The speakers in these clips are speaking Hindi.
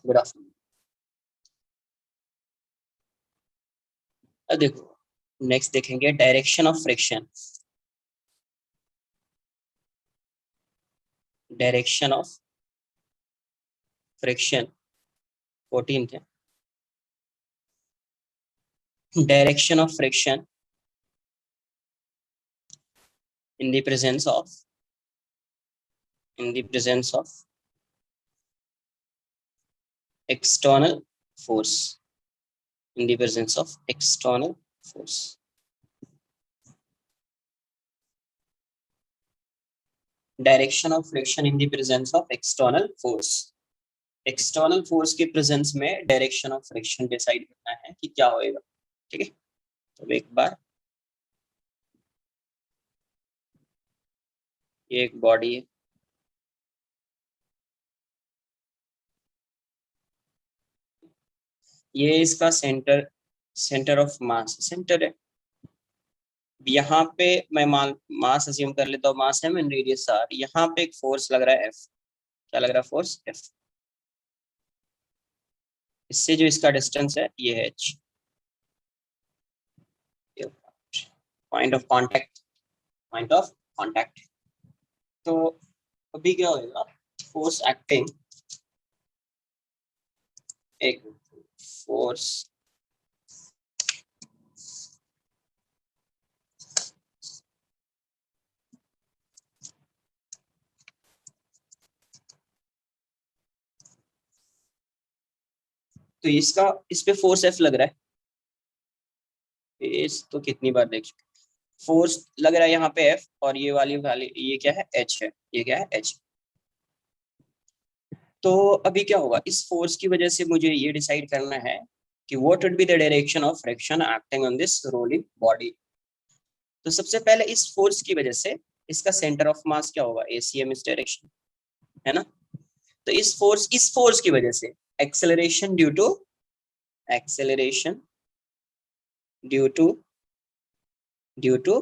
Good afternoon. अब देखो, नेक्स्ट देखेंगे direction of friction. Direction of friction 14 है। Direction of friction in the presence of external force, in the presence of external force. Direction of friction in the presence of external force. External force के प्रेजेंस में डायरेक्शन ऑफ फ्रिक्शन डिसाइड करना है कि क्या होएगा। ठीक है, तो एक बार ये एक बॉडी है, ये इसका सेंटर ऑफ मास सेंटर है। यहाँ पे मैं मास अज्यूम कर लेता हूँ, मास है एंड रेडियस आर। यहाँ पे एक फोर्स लग रहा है एफ। क्या लग रहा है? Force F. इससे जो इसका डिस्टेंस है ये है एच। Point of contact. तो अभी क्या होगा? फोर्स एक्टिंग, एक फोर्स तो इसका इस पे फोर्स एफ लग रहा है। इस तो कितनी बार देख चुके। फोर्स लग रहा है यहाँ पे एफ, और ये वाली ये क्या है? एच है। ये क्या है? एच। तो अभी क्या होगा? इस फोर्स की वजह से मुझे ये डिसाइड करना है कि what would be the direction of friction acting on this rolling body. तो सबसे पहले इस फोर्स की वजह से इसका सेंटर ऑफ मास क्या होगा? एसीएम इस डायरेक्शन, है ना। तो इस फोर्स की वजह से acceleration due to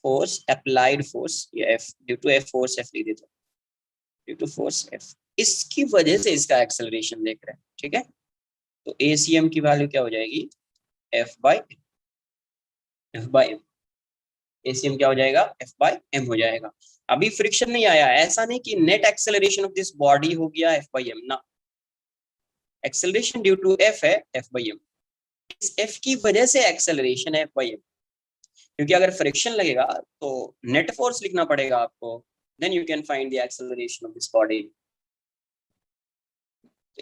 force, applied force, ये F due to F, force F लिख देता हूं, ड्यू टू फोर्स एफ। इसकी वजह से इसका एक्सेलरेशन देख रहे हैं। ठीक है, तो एसीएम की वैल्यू क्या हो जाएगी? F by M. एसीएम क्या हो जाएगा? एफ बाई एम हो जाएगा। अभी फ्रिक्शन नहीं आया, ऐसा नहीं कि net acceleration of this body हो गया एफ बाई एम ना। एक्सेलरेशन ड्यू टू एफ है एफ बाई एम। इस एफ की वजह से एक्सेलरेशन है एफ बाई एम। क्योंकि अगर फ्रिक्शन लगेगा तो नेट फोर्स लिखना पड़ेगा आपको, then you can find the acceleration of this body.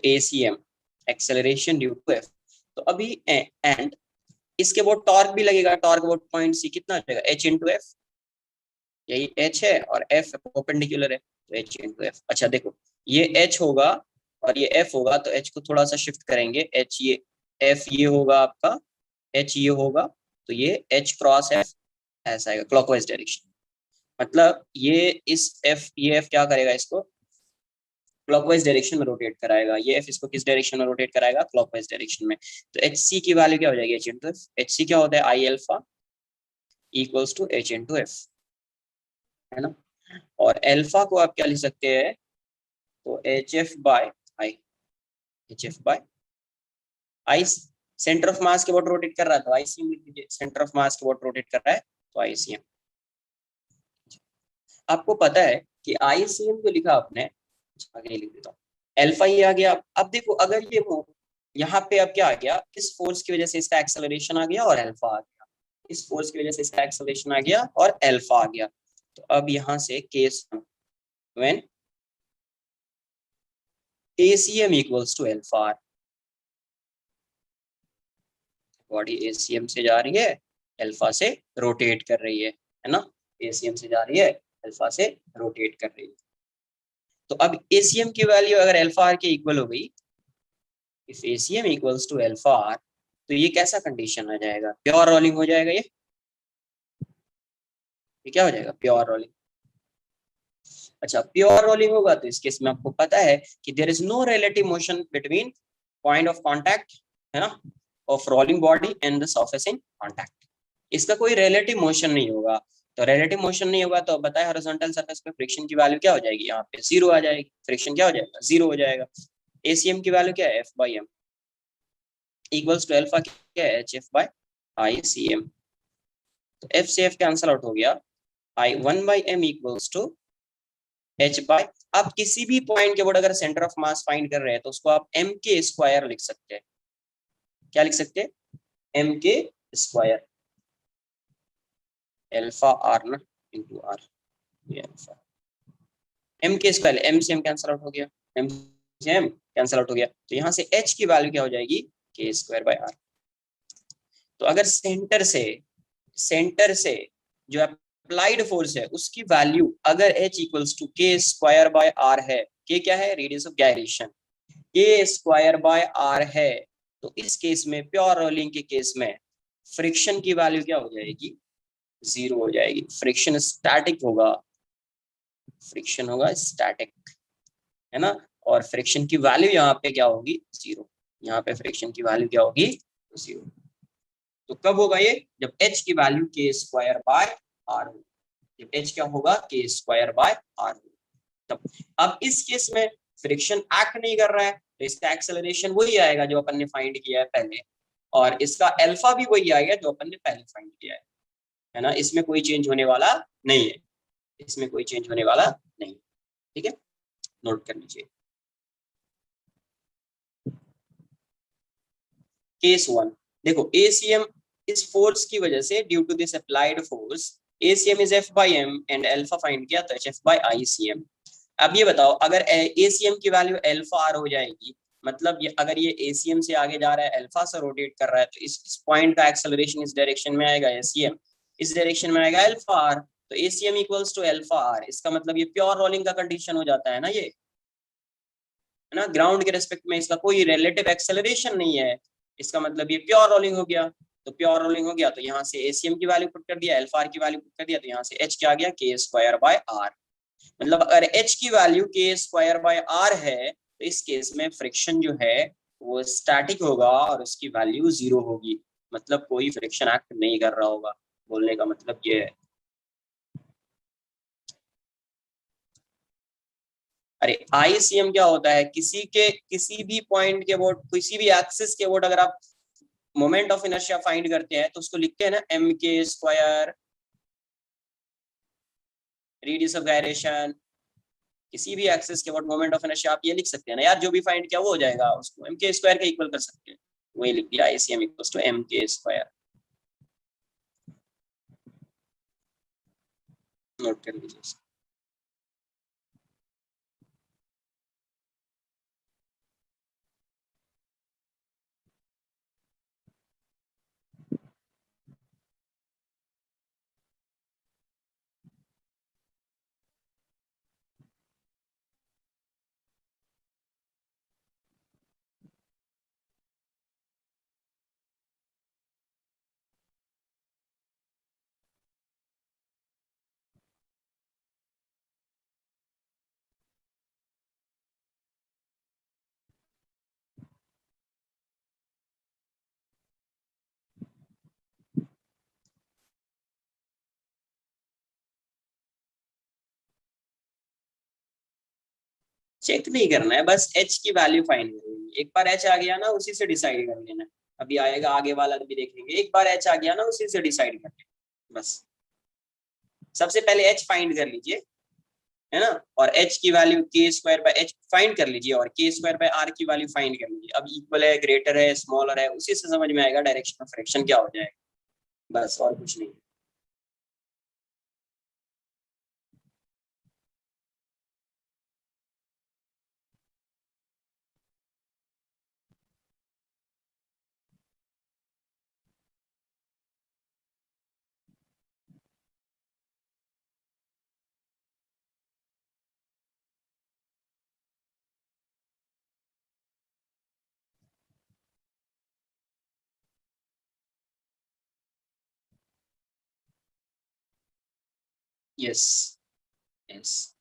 ACM acceleration due to F. तो अभी एंड इसके बहुत टॉर्क भी लगेगा। टॉर्क बहुत पॉइंट सी कितना हो जाएगा? H into F. यही एच है और एफ परपेंडिकुलर है, तो एच इंटू एफ। अच्छा देखो, ये एच होगा और ये एफ होगा, तो एच को थोड़ा सा शिफ्ट करेंगे। एच ये, एफ ये होगा आपका, एच ये होगा, तो ये एच क्रॉस एफ ऐसा आएगा क्लॉकवाइज डायरेक्शन। मतलब ये इस एफ, ये एफ क्या करेगा? इसको क्लॉकवाइज डायरेक्शन में रोटेट कराएगा। ये एफ इसको किस डायरेक्शन में रोटेट कराएगा? क्लॉकवाइज डायरेक्शन में। तो एच सी की वैल्यू क्या हो जाएगी? H into F. H C क्या होता है? I alpha equals to H into F, है ना। और एल्फा को आप क्या लिख सकते हैं? तो H F by I. H F by I, centre of mass के बहुत रोटेट कर रहा है तो आईसीएम लिख दीजिए। सेंटर ऑफ मास के बहुत रोटेट कर रहा है तो आईसीएम। आपको पता है कि आईसीएम जो लिखा आपने, आगे लिख देता हूँ, एल्फा ही आ गया। अब देखो, अगर ये यहाँ पे अब क्या आ गया? इस फोर्स की वजह से इसका एक्सेलरेशन आ गया और एल्फा आ गया। इस फोर्स की वजह से इसका एक्सेलरेशन आ गया और एल्फा आ गया। तो अब यहाँ से case when ACM equals to alpha R, body ACM से जा रही है, एल्फा से रोटेट कर रही है ना। एसीएम से जा रही है, एल्फा से रोटेट कर रही है। तो अब एसीएम की वैल्यू अगर एल्फा आर के इक्वल हो गई, if ACM equals to alpha R, तो ये कैसा कंडीशन आ जाएगा? प्योर रोलिंग हो जाएगा। ये क्या हो जाएगा? Pure rolling. अच्छा, प्योर रोलिंग होगा तो इस केस में आपको पता है कि there is no relative motion between point of contact, है ना, of rolling body and the surface in contact. इसका कोई रिलेटिव मोशन नहीं होगा। तो रिलेटिव मोशन नहीं होगा तो बताए हॉरिजॉन्टल सरफेस पे फ्रिक्शन की वैल्यू क्या हो जाएगी? यहाँ पे जीरो आ जाएगी। फ्रिक्शन क्या हो जाएगा? जीरो हो जाएगा। एसीएम की वैल्यू क्या है, F by M equals to alpha क्या है, H F by I C M. तो एफ से एफ कैंसल आउट हो गया, I one by M equals to H by, आप किसी भी पॉइंट के ऊपर अगर सेंटर ऑफ मास फाइंड कर रहे हैं तो उसको आप एम के स्क्वायर लिख सकते हैं। क्या लिख सकते हैं, M K square, alpha are ना इंटू आर, ये alpha M K square, M से एम कैंसल आउट हो गया, एम से एम कैंसल आउट हो गया, तो यहाँ से एच की वैल्यू क्या हो जाएगी, के स्क्वायर बाय आर। तो अगर सेंटर से जो अप्लाइड फोर्स है उसकी वैल्यू अगर एच इक्वल्स टू के स्क्वायर बाय आर है, के क्या है, रेडियस ऑफ गायरेशन, के स्क्वायर बाय आर है, तो इस केस में प्योर रोलिंग के केस में फ्रिक्शन की वैल्यू क्या हो जाएगी, जीरो हो जाएगी। फ्रिक्शन स्टैटिक होगा, फ्रिक्शन होगा स्टैटिक, है ना, और फ्रिक्शन की वैल्यू यहाँ पे क्या होगी, जीरो। यहाँ पे फ्रिक्शन की वैल्यू क्या होगी, जीरो। तो कब होगा ये, जब एच की वैल्यू के स्क्वायर बाय आर हो, जब एच क्या होगा, के स्क्वायर बाय आर हो तब। अब इस केस में फ्रिक्शन एक्ट नहीं कर रहा है तो इसका एक्सेलरेशन वही आएगा जो अपन ने फाइंड किया है पहले, और इसका अल्फा भी वही आएगा जो अपन ने पहले फाइंड किया है ना, इसमें कोई चेंज होने वाला नहीं है, इसमें कोई चेंज होने वाला नहीं। ठीक है, नोट कर लीजिए। केस वन, देखो एसीएम इस फोर्स की वजह से, due to this applied force, ACM is F by M and alpha find किया तो H F by I C M. अब ये बताओ, अगर एसीएम की वैल्यू अल्फा आर हो जाएगी, मतलब ये अगर ये एसीएम से आगे जा रहा है, अल्फा से रोटेट कर रहा है, तो इस पॉइंट का एक्सेलरेशन इस डायरेक्शन में आएगा, एसीएम इस डायरेक्शन में आएगा अल्फा आर, तो ACM equals to alpha R. इसका मतलब ये प्योर रोलिंग का कंडीशन हो जाता है ना, ये है ना, ग्राउंड के रेस्पेक्ट में इसका कोई रिलेटिव एक्सेलरेशन नहीं है, इसका मतलब ये प्योर रोलिंग हो गया। तो प्योर रोलिंग हो गया तो यहाँ से एसीएम की वैल्यू पुट कर दिया, अल्फा आर की वैल्यू पुट कर दिया, तो यहाँ से एच क्या आ गया, के स्क्वायर बाय आर। मतलब अगर एच की वैल्यू के स्क्वायर बाय आर है तो इस केस में फ्रिक्शन जो है वो स्टैटिक होगा और उसकी वैल्यू जीरो होगी, मतलब कोई फ्रिक्शन एक्ट नहीं कर रहा होगा, बोलने का मतलब ये है। अरे आईसीएम क्या होता है, किसी भी पॉइंट के बोर्ड, किसी भी एक्सिस के बोर्ड अगर आप मोमेंट ऑफ इनर्शिया फाइंड करते हैं तो उसको लिखते हैं ना, M K square radius of gyration, किसी भी एक्सिस के व्हाट मोमेंट ऑफ इनर्शिया, आप ये लिख सकते हैं ना यार, जो भी फाइंड किया वो हो जाएगा, उसको एम के स्क्वायर का इक्वल कर सकते हैं, वही लिख दिया, ICM equals to M K square. Note कर लीजिए। चेक नहीं करना है, बस एच की वैल्यू फाइंड करनी है, एक बार एच आ गया ना उसी से डिसाइड कर लेना, अभी आएगा आगे वाला भी देखेंगे, एक बार एच आ गया ना उसी से डिसाइड कर लेना बस। सबसे पहले एच फाइंड कर लीजिए, है ना, और एच की वैल्यू के स्क्वायर बाय एच फाइंड कर लीजिए और के स्क्वायर बाय आर की वैल्यू फाइंड कर लीजिए। अब इक्वल है, ग्रेटर है, स्मॉलर है, उसी से समझ में आएगा डायरेक्शन ऑफ फ्रिक्शन क्या हो जाएगा, बस और कुछ नहीं। यस, यस,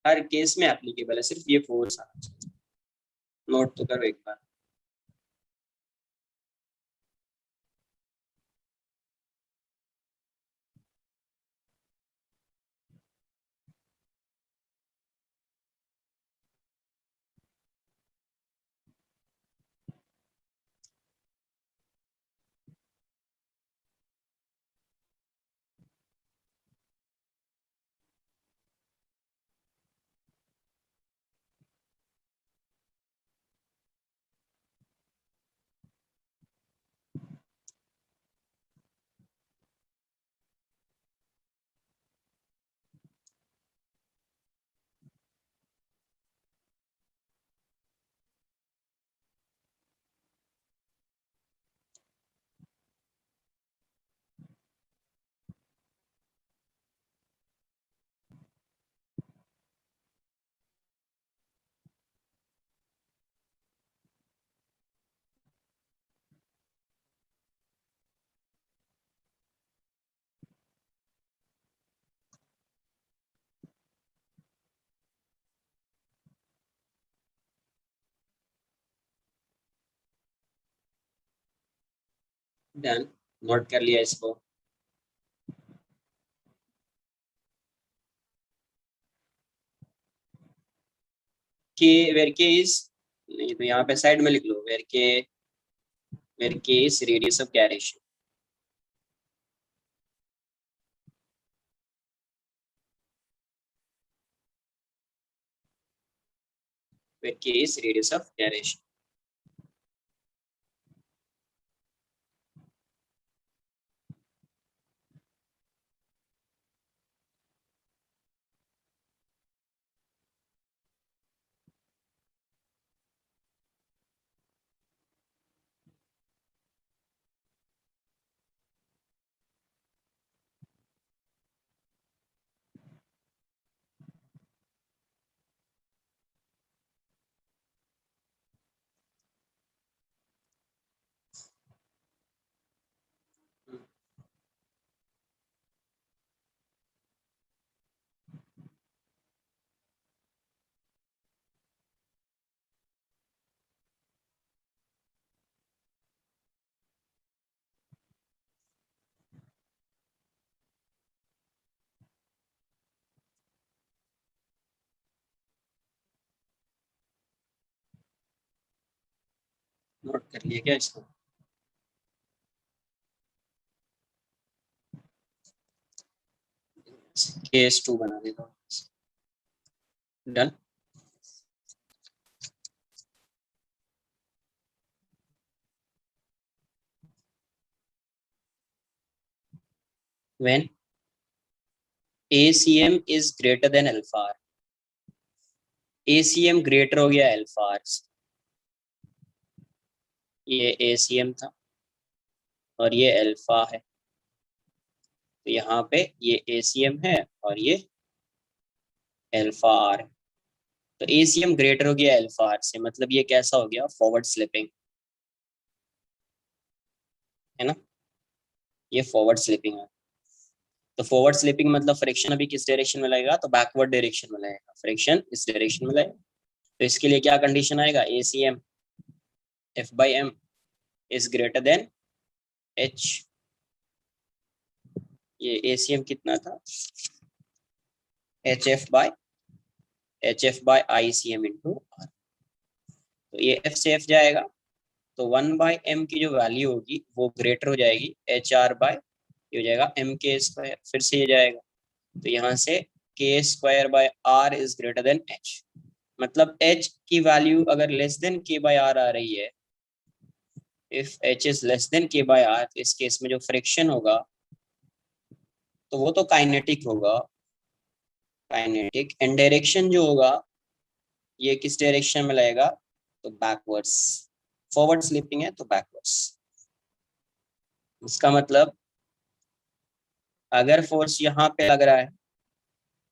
हर केस में एप्लीकेबल है, सिर्फ ये फोर्स आना चाहिए। नोट तो करो एक बार। डन, नोट कर लिया इसको। के वेर के इज, नहीं तो यहाँ पे साइड में लिख लो, where K is radius of gyration, where K is radius of gyration। Note कर लिया क्या इसको? केस टू बना देता हूँ। Done. When ACM is greater than alpha R, ACM greater हो गया अल्फा आर से, ये ACM था और ये अल्फा है, तो यहाँ पे ये ACM है और ये अल्फा आर है। तो ACM ग्रेटर हो गया अल्फा आर से, मतलब ये कैसा हो गया, फॉरवर्ड स्लिपिंग, है ना, ये फॉरवर्ड स्लिपिंग है। तो फॉरवर्ड स्लिपिंग मतलब फ्रिक्शन अभी किस डायरेक्शन में लगेगा, तो बैकवर्ड डायरेक्शन में लगेगा, फ्रिक्शन इस डायरेक्शन में लगेगा। तो इसके लिए क्या कंडीशन आएगा, ACM F/m is greater than H। ये ACM कितना था, HF by ICM into R. तो ये F से F जाएगा, तो 1/m की जो वैल्यू होगी वो ग्रेटर हो जाएगी HR बाय, ये हो जाएगा MK², फिर से ये जाएगा, तो यहाँ से K² by R is greater than H। मतलब H की वैल्यू अगर लेस देन K/R आ रही है, if H is less than K/R, तो इस केस में जो फ्रिक्शन होगा तो वो तो काइनेटिक होगा, काइनेटिक। एंड डायरेक्शन जो होगा ये किस डायरेक्शन में लगेगा, तो बैकवर्ड्स। फॉरवर्ड स्लिपिंग है तो बैकवर्ड्स। इसका मतलब अगर फोर्स यहाँ पे लग रहा है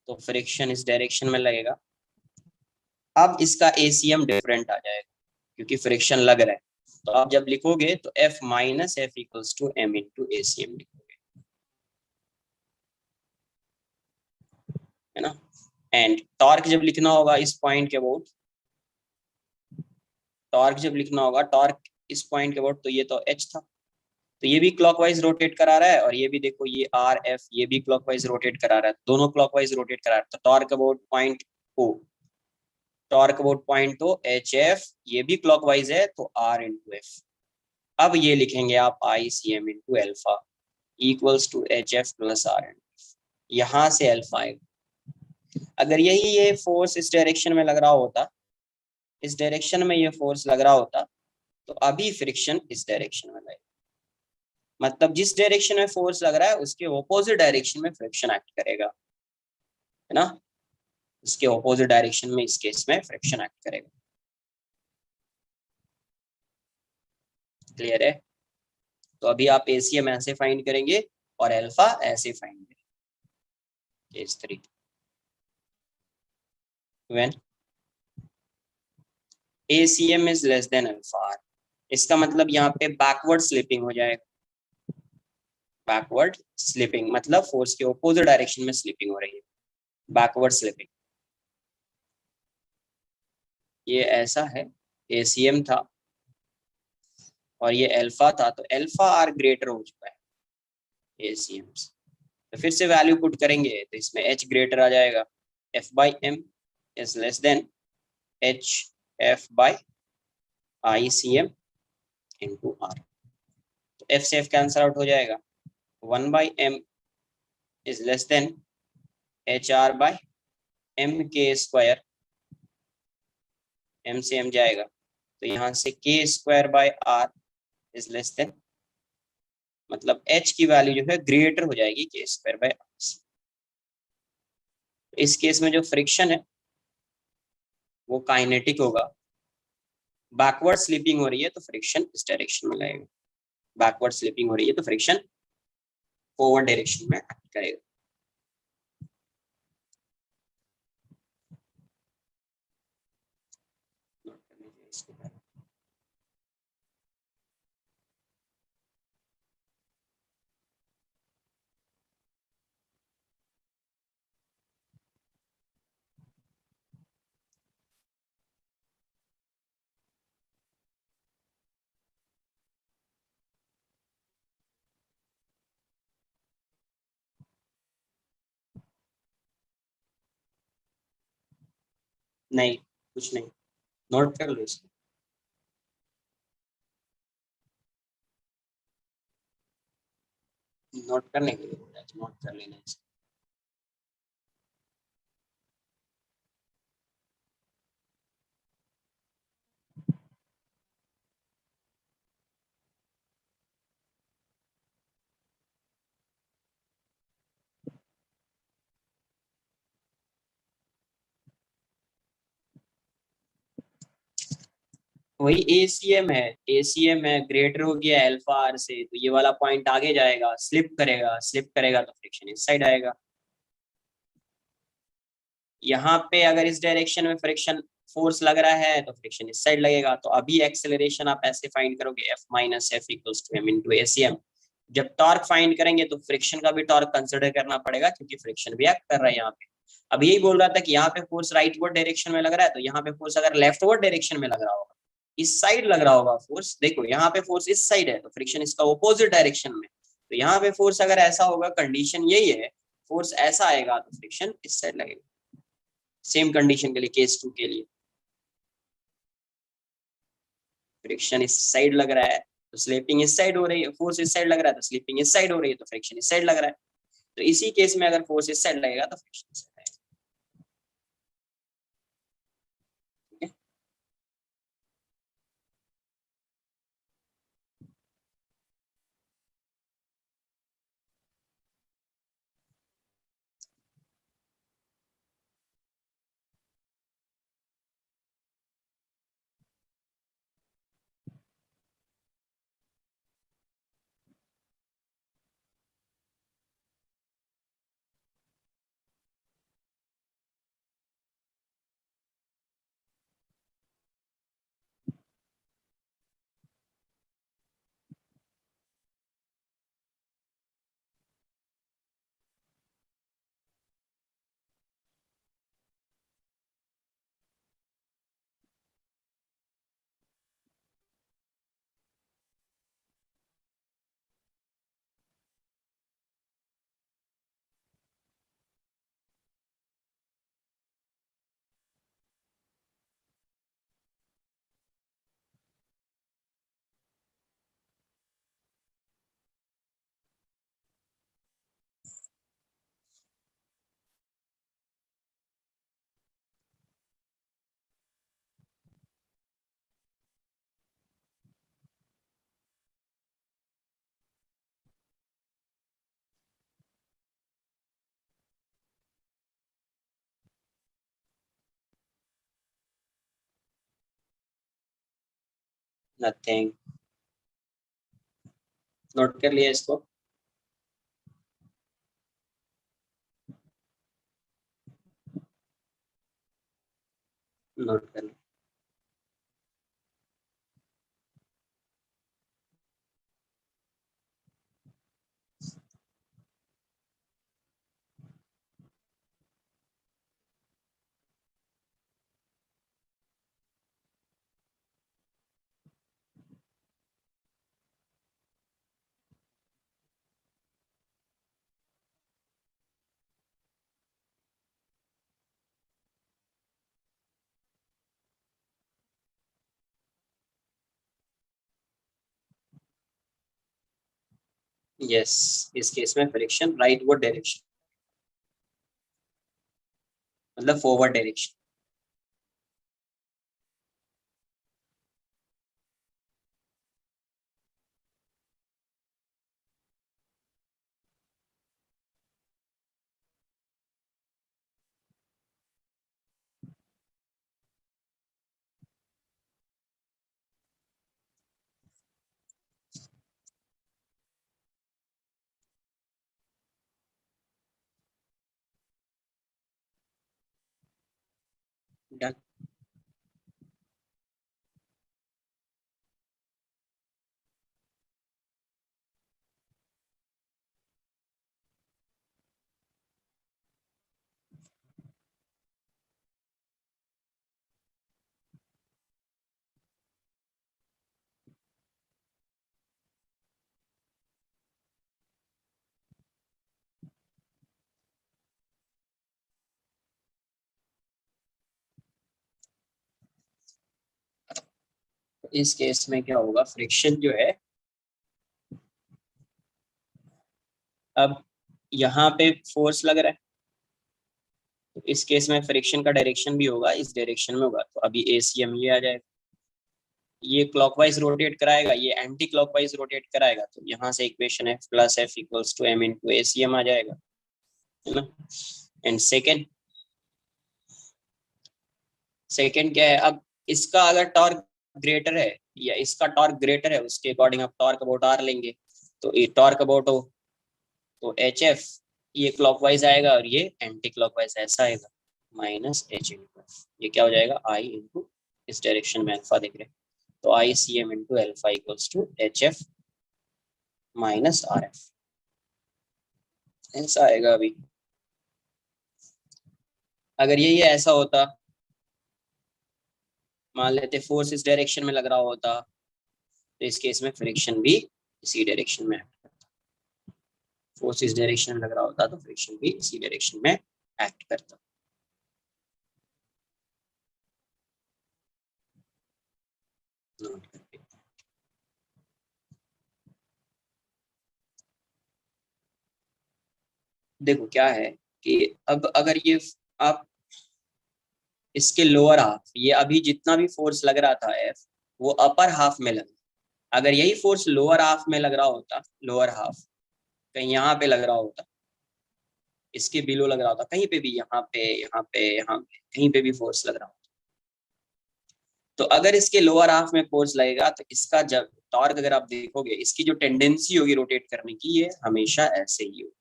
तो फ्रिक्शन इस डायरेक्शन में लगेगा। अब इसका ACM डिफरेंट आ जाएगा क्योंकि फ्रिक्शन लग रहा है, तो आप जब लिखोगे तो F minus F equals to M into ACM लिखोगे, है ना। एंड टॉर्क जब लिखना होगा इस पॉइंट के अबाउट, टॉर्क जब लिखना होगा, टॉर्क इस पॉइंट के अबाउट, तो ये तो H था, तो ये भी क्लॉकवाइज रोटेट करा रहा है, और ये भी देखो ये RF ये भी क्लॉकवाइज रोटेट करा रहा है, दोनों क्लॉकवाइज रोटेट करा रहा है। तो torque about point O, torque about point तो HF, ये भी क्लॉकवाइज है तो R इंटू F। अब ये लिखेंगे आप ICM into alpha equals to HF plus R। यहाँ से अल्फा आएगा। अगर यही ये फोर्स इस डायरेक्शन में लग रहा होता, इस डायरेक्शन में ये फोर्स लग रहा होता, तो अभी फ्रिक्शन इस डायरेक्शन में लगेगा, मतलब जिस डायरेक्शन में फोर्स लग रहा है उसके ऑपोजिट डायरेक्शन में फ्रिक्शन एक्ट करेगा, है ना। उसके ऑपोजिट डायरेक्शन में इस केस में फ्रिक्शन एक्ट करेगा। क्लियर है। तो अभी आप ACM ऐसे फाइंड करेंगे और अल्फा ऐसे फाइंड करेंगे। Case 3, when ACM is less than alpha R, इसका मतलब यहाँ पे बैकवर्ड स्लिपिंग हो जाएगा। बैकवर्ड स्लिपिंग मतलब फोर्स के ऑपोजिट डायरेक्शन में स्लिपिंग हो रही है, बैकवर्ड स्लिपिंग। ये ऐसा है, ACM था और ये अल्फा था, तो अल्फा आर ग्रेटर हो चुका है ACM से। तो फिर से वैल्यू पुट करेंगे तो इसमें H ग्रेटर आ जाएगा, F/m is less then HF/ICM into R। तो F से F कैंसल आउट हो जाएगा, 1/m is less then HR/m² m से m जाएगा, तो यहाँ से k² इज लेस देन, मतलब h की वैल्यू जो है ग्रेटर हो जाएगी k² से। इस केस में जो फ्रिक्शन है वो काइनेटिक होगा। बैकवर्ड स्लिपिंग हो रही है तो फ्रिक्शन इस डायरेक्शन में लगेगा, बैकवर्ड स्लिपिंग हो रही है तो फ्रिक्शन फॉरवर्ड डायरेक्शन में एक्ट करेगा। नहीं, कुछ नहीं, नोट कर लो इसको। नोट करने के लिए बोला है, नोट कर लेना इसको। वही ACM है ग्रेटर हो गया अल्फा आर से, तो ये वाला पॉइंट आगे जाएगा, स्लिप करेगा तो फ्रिक्शन इस साइड आएगा। यहाँ पे अगर इस डायरेक्शन में फ्रिक्शन फोर्स लग रहा है तो फ्रिक्शन इस साइड लगेगा। तो अभी एक्सेलरेशन आप ऐसे फाइंड करोगे, F-F = m × ACM। जब टॉर्क फाइंड करेंगे तो फ्रिक्शन का भी टॉर्क कंसिडर करना पड़ेगा, क्योंकि फ्रिक्शन भी एक्ट कर रहा है यहाँ पे। अब यही बोल रहा था कि यहाँ पे फोर्स राइटवर्ड डायरेक्शन में लग रहा है, तो यहाँ पे फोर्स अगर लेफ्टवर्ड डायरेक्शन में लग रहा होगा, इस साइड लग रहा होगा फोर्स, देखो यहाँ पे फोर्स इस साइड है तो फ्रिक्शन इसका ऑपोजिट डायरेक्शन में। तो यहाँ पे फोर्स अगर ऐसा होगा, कंडीशन यही है, फोर्स ऐसा आएगा तो फ्रिक्शन इस साइड लगेगा। सेम कंडीशन के लिए, केस 2 के लिए फ्रिक्शन इस साइड लग रहा है तो स्लिपिंग इस साइड हो रही है, फोर्स इस साइड लग रहा है तो स्लिपिंग इस साइड हो रही है, तो फ्रिक्शन इस साइड लग रहा है। तो इसी केस में अगर फोर्स इस साइड लगेगा तो फ्रिक्शन इस साइड आएगा। ठीक है, नथिंग। नोट कर लिया इसको। नोट कर लिया। यस, इस केस में फ्रिक्शन राइट वर्ड डायरेक्शन, मतलब फॉरवर्ड डायरेक्शन। डन। इस केस में क्या होगा, फ्रिक्शन जो है, अब यहाँ पे फोर्स लग रहा है, तो इस केस में फ्रिक्शन का डायरेक्शन भी होगा, इस डायरेक्शन में होगा, तो अभी एसीएम ये आ जाएगा, ये क्लॉकवाइज रोटेट कराएगा, ये एंटी क्लॉकवाइज रोटेट कराएगा, तो यहाँ से equation F plus F equals to M into ACM आ जाएगा, है ना। एंड सेकेंड क्या है, अब इसका अगर टॉर्क ग्रेटर है या इसका टॉर्क ग्रेटर है, उसके अकॉर्डिंग आप टॉर्क अबाउट आर लेंगे, तो ये टॉर्क अबाउट हो तो एच एफ, ये क्लॉकवाइज आएगा और ये एंटी क्लॉकवाइज ऐसा आएगा, माइनस एच इंटू एफ, ये क्या हो जाएगा, आई इंटू, इस डायरेक्शन में अल्फा देख रहे हैं, तो I C M into alpha equals to H F minus R F, ऐसा आएगा। अभी अगर ये ऐसा होता, मान लेते फोर्स इस डायरेक्शन में लग रहा होता, तो इस केस में फ्रिक्शन भी इसी डायरेक्शन में, फोर्स इस डायरेक्शन में लग रहा होता तो फ्रिक्शन भी इसी डायरेक्शन में एक्ट करता। नोट करके देखो क्या है कि अब अगर ये आप इसके लोअर हाफ, ये अभी जितना भी फोर्स लग रहा था एफ, वो अपर हाफ में लगा, अगर यही फोर्स लोअर हाफ में लग रहा होता, लोअर हाफ कहीं यहाँ पे लग रहा होता, इसके बिलो लग रहा होता, कहीं पे भी, यहाँ पे यहाँ पे यहाँ पे कहीं पे भी फोर्स लग रहा होता, तो अगर इसके लोअर हाफ में फोर्स लगेगा तो इसका जब टॉर्क अगर आप देखोगे, इसकी जो टेंडेंसी होगी रोटेट करने की, ये हमेशा ऐसे ही होगी,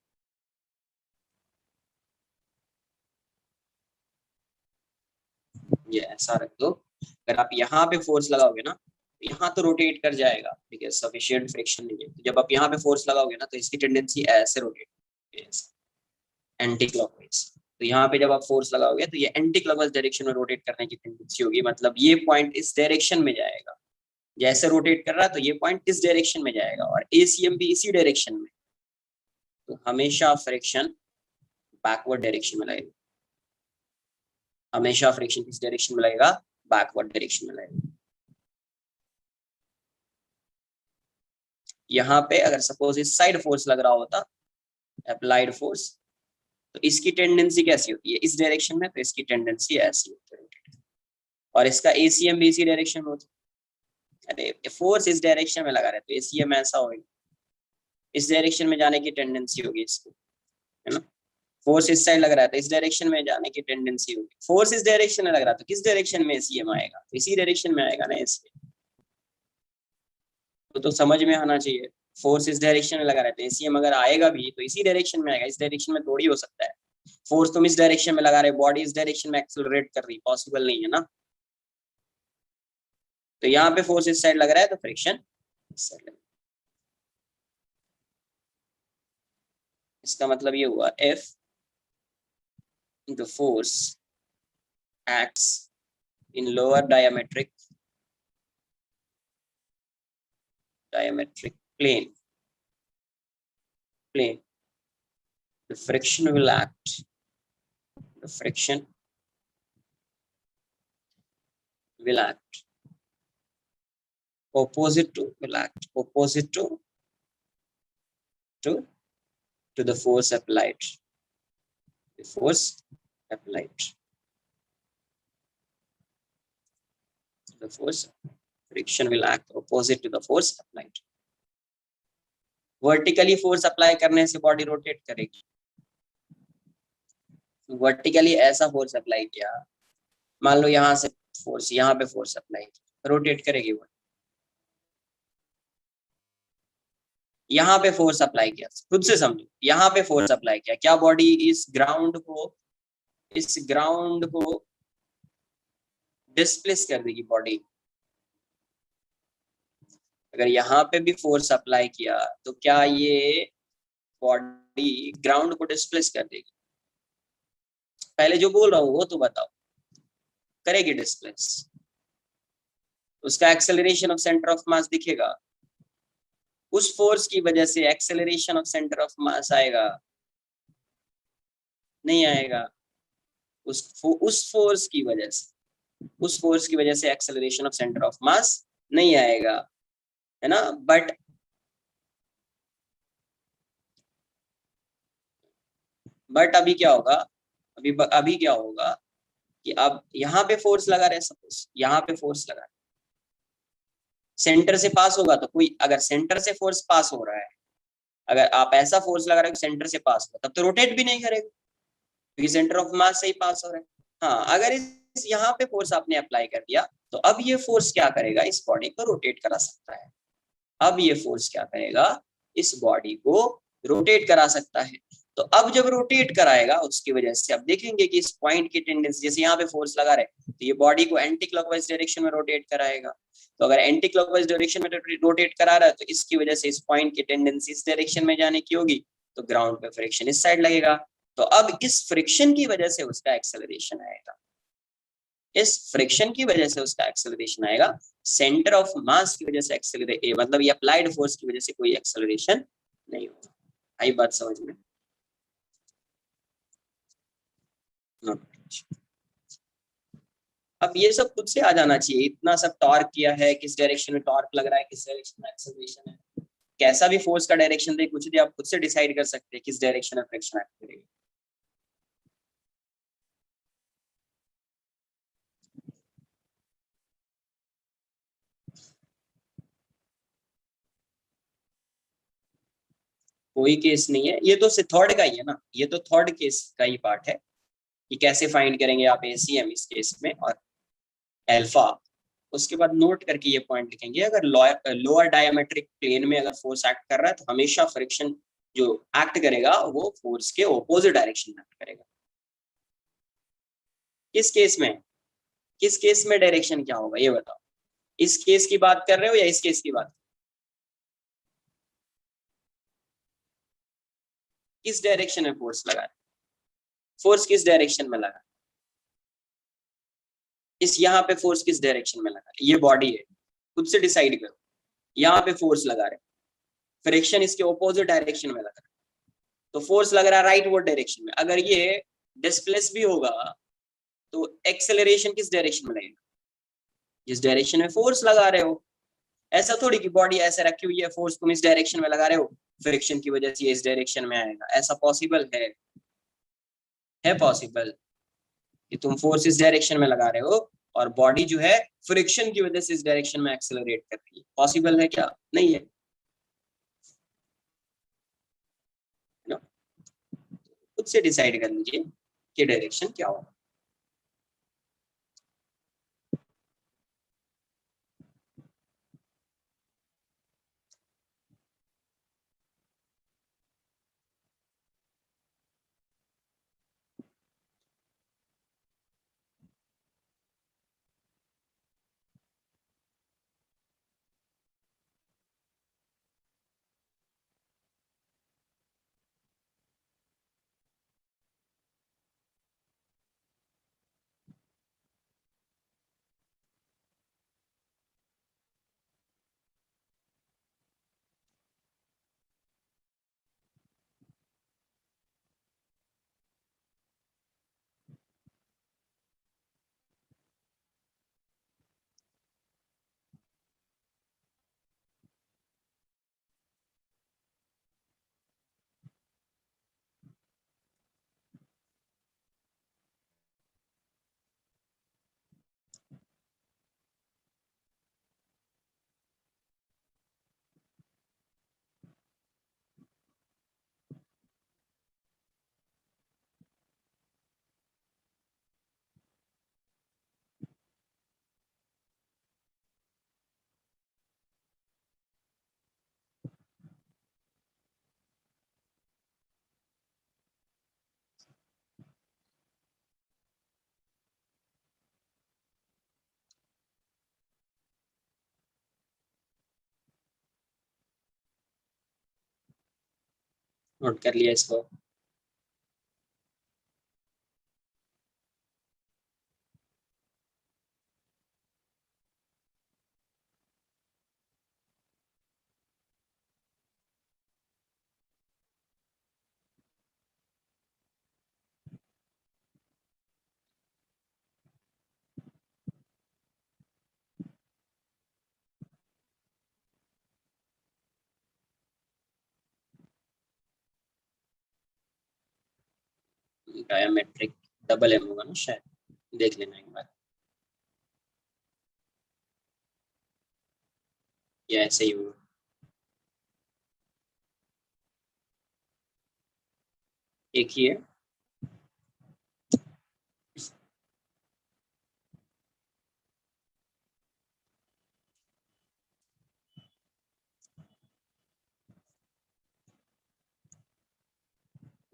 ये ऐसा रख दो। अगर आप यहाँ पे फोर्स लगाओगे ना, यहाँ तो रोटेट कर जाएगा, ठीक है, सफिशिएंट फ्रिक्शन नहीं है, तो जब आप यहाँ पे फोर्स लगाओगे ना, तो इसकी टेंडेंसी ऐसे रोटेट, एंटी क्लॉकवाइज, तो यहाँ पे जब आप फोर्स लगाओगे तो ये एंटी क्लॉकवाइज डायरेक्शन में रोटेट करने की टेंडेंसी होगी, मतलब ये पॉइंट इस डायरेक्शन में जाएगा, जैसे रोटेट कर रहा है तो ये पॉइंट इस डायरेक्शन में जाएगा, और एसीएम भी इसी डायरेक्शन में, तो हमेशा फ्रिक्शन बैकवर्ड डायरेक्शन में लगेगा, हमेशा फ्रिक्शन किस डायरेक्शन में लगेगा, बैकवर्ड डायरेक्शन में लगेगा। यहाँ पे अगर सपोज इस साइड फोर्स लग रहा होता, अप्लाइड फोर्स, तो इसकी टेंडेंसी कैसी होती है, इस डायरेक्शन में, तो इसकी टेंडेंसी ऐसी होती है, और इसका एसीएम भी इसी डायरेक्शन में होता है, अरे फोर्स इस डायरेक्शन में लगा रहे तो एसीएम ऐसा होगा, इस डायरेक्शन में जाने की टेंडेंसी होगी इसको, है ना। फोर्स इस साइड लग रहा है तो इस डायरेक्शन में जाने की टेंडेंसी होगी, फोर्स इस डायरेक्शन में लग रहा है तो किस डायरेक्शन में एसीएम आएगा, तो इसी डायरेक्शन में आएगा ना, इसलिए तो समझ में आना चाहिए, फोर्स इस डायरेक्शन में लगा रहता है, एसीएम अगर आएगा भी तो इसी डायरेक्शन में आएगा, इस डायरेक्शन में थोड़ी हो सकता है, फोर्स तुम इस डायरेक्शन में लगा रहे, बॉडी इस डायरेक्शन में एक्सेलरेट कर रही, पॉसिबल नहीं है ना, तो यहाँ पे फोर्स इस साइड लग रहा है तो फ्रिक्शन इस साइड लग, इसका मतलब ये हुआ F the force acts in lower diametric plane, the friction will act, the friction will act opposite to to to the force applied. The force applied. The force friction will act opposite to the force applied. Vertically force apply करने से बॉडी रोटेट करेगी. वर्टिकली ऐसा फोर्स अप्लाई किया, मान लो यहाँ से फोर्स, यहाँ पे फोर्स अप्लाई किया, रोटेट करेगी बॉडी. यहाँ पे फोर्स अप्लाई किया, खुद से समझो, यहाँ पे फोर्स अप्लाई किया, क्या बॉडी इस ग्राउंड को डिस्प्लेस कर देगी बॉडी. अगर यहाँ पे भी फोर्स अप्लाई किया तो क्या ये बॉडी ग्राउंड को डिस्प्लेस कर देगी? पहले जो बोल रहा हूँ वो तो बताओ. करेगी डिस्प्लेस. उसका एक्सेलरेशन ऑफ सेंटर ऑफ मास दिखेगा. उस फोर्स की वजह से एक्सेलरेशन ऑफ सेंटर ऑफ मास आएगा? नहीं आएगा. उस फोर्स की वजह से एक्सेलरेशन ऑफ सेंटर ऑफ मास नहीं आएगा, है ना. बट अभी क्या होगा, अभी क्या होगा कि अब यहाँ पे फोर्स लगा रहे, सपोज यहाँ पे फोर्स लगा, सेंटर से पास होगा तो कोई, अगर सेंटर से फोर्स पास हो रहा है, अगर आप ऐसा फोर्स लगा रहे हो सेंटर से पास हो, तब तो रोटेट भी नहीं करेगा क्योंकि सेंटर ऑफ मास से ही पास हो रहा है. हाँ, अगर इस यहाँ पे फोर्स आपने अप्लाई कर दिया तो अब ये फोर्स क्या करेगा, इस बॉडी को रोटेट करा सकता है. अब ये फोर्स क्या करेगा, इस बॉडी को रोटेट करा सकता है. तो अब जब रोटेट कराएगा उसकी वजह से अब देखेंगे कि इस पॉइंट की टेंडेंसी, जैसे यहाँ पे फोर्स लगा रहे तो ये बॉडी को एंटी क्लॉकवाइज डायरेक्शन में रोटेट कराएगा. तो अगर एंटी क्लॉकवाइज डायरेक्शन में रोटेट करा रहा है तो इसकी वजह से इस पॉइंट की टेंडेंसी इस डायरेक्शन में जाने की होगी, तो ग्राउंड पे फ्रिक्शन इस साइड लगेगा. तो अब इस फ्रिक्शन की वजह से उसका एक्सेलरेशन आएगा. इस फ्रिक्शन की वजह से उसका एक्सेलरेशन आएगा. सेंटर ऑफ मास की वजह से एक्सेलरेट, मतलब ये अप्लाइड फोर्स की वजह से कोई एक्सेलरेशन नहीं होगा. आई बात समझ में? अब ये सब खुद से आ जाना चाहिए. इतना सब टॉर्क किया है, किस डायरेक्शन में टॉर्क लग रहा है, किस डायरेक्शन में एक्सेलरेशन है, कैसा भी फोर्स का डायरेक्शन दे, कुछ भी आप खुद से डिसाइड कर सकते हैं किस डायरेक्शन में फ्रिक्शन एक्ट करेगा. कोई केस नहीं है, ये तो थर्ड का ही है ना, ये तो थर्ड केस का ही पार्ट है कि कैसे फाइंड करेंगे आप एसीएम इस केस में और अल्फा. उसके बाद नोट करके ये पॉइंट लिखेंगे, अगर लोअर डायमेट्रिक प्लेन में अगर फोर्स एक्ट कर रहा है तो हमेशा फ्रिक्शन जो एक्ट करेगा वो फोर्स के ऑपोजिट डायरेक्शन में एक्ट करेगा. किस केस में डायरेक्शन क्या होगा ये बताओ. इस केस की बात कर रहे हो या इस केस की बात? किस डायरेक्शन में फोर्स लगा है, फोर्स किस डायरेक्शन में लगा, इस यहाँ पे फोर्स किस डायरेक्शन में लगा है, ये बॉडी है, खुद से डिसाइड करो. यहाँ पे फोर्स लगा रहे, फ्रिक्शन इसके ऑपोजिट डायरेक्शन में लगा रहा है, तो फोर्स लग रहा है राइट वर्ड डायरेक्शन में. अगर ये डिस्प्लेस भी होगा तो एक्सेलरेशन किस डायरेक्शन में लगेगा, जिस डायरेक्शन में फोर्स लगा रहे हो. ऐसा थोड़ी कि बॉडी ऐसे रखी हुई है, फोर्स तुम इस डायरेक्शन में लगा रहे हो, फ्रिक्शन की वजह से इस डायरेक्शन में आएगा. ऐसा पॉसिबल है पॉसिबल कि तुम फोर्स इस डायरेक्शन में लगा रहे हो और बॉडी जो है फ्रिक्शन की वजह से इस डायरेक्शन में एक्सेलरेट कर रही है? पॉसिबल है क्या? नहीं है. खुद से डिसाइड कर लीजिए कि डायरेक्शन क्या होगा. नोट कर लिया इसको। डायमेट्रिक डबल एम होगा ना शायद, देख लेना एक बार। या ऐसे ही होगा। एक ही है।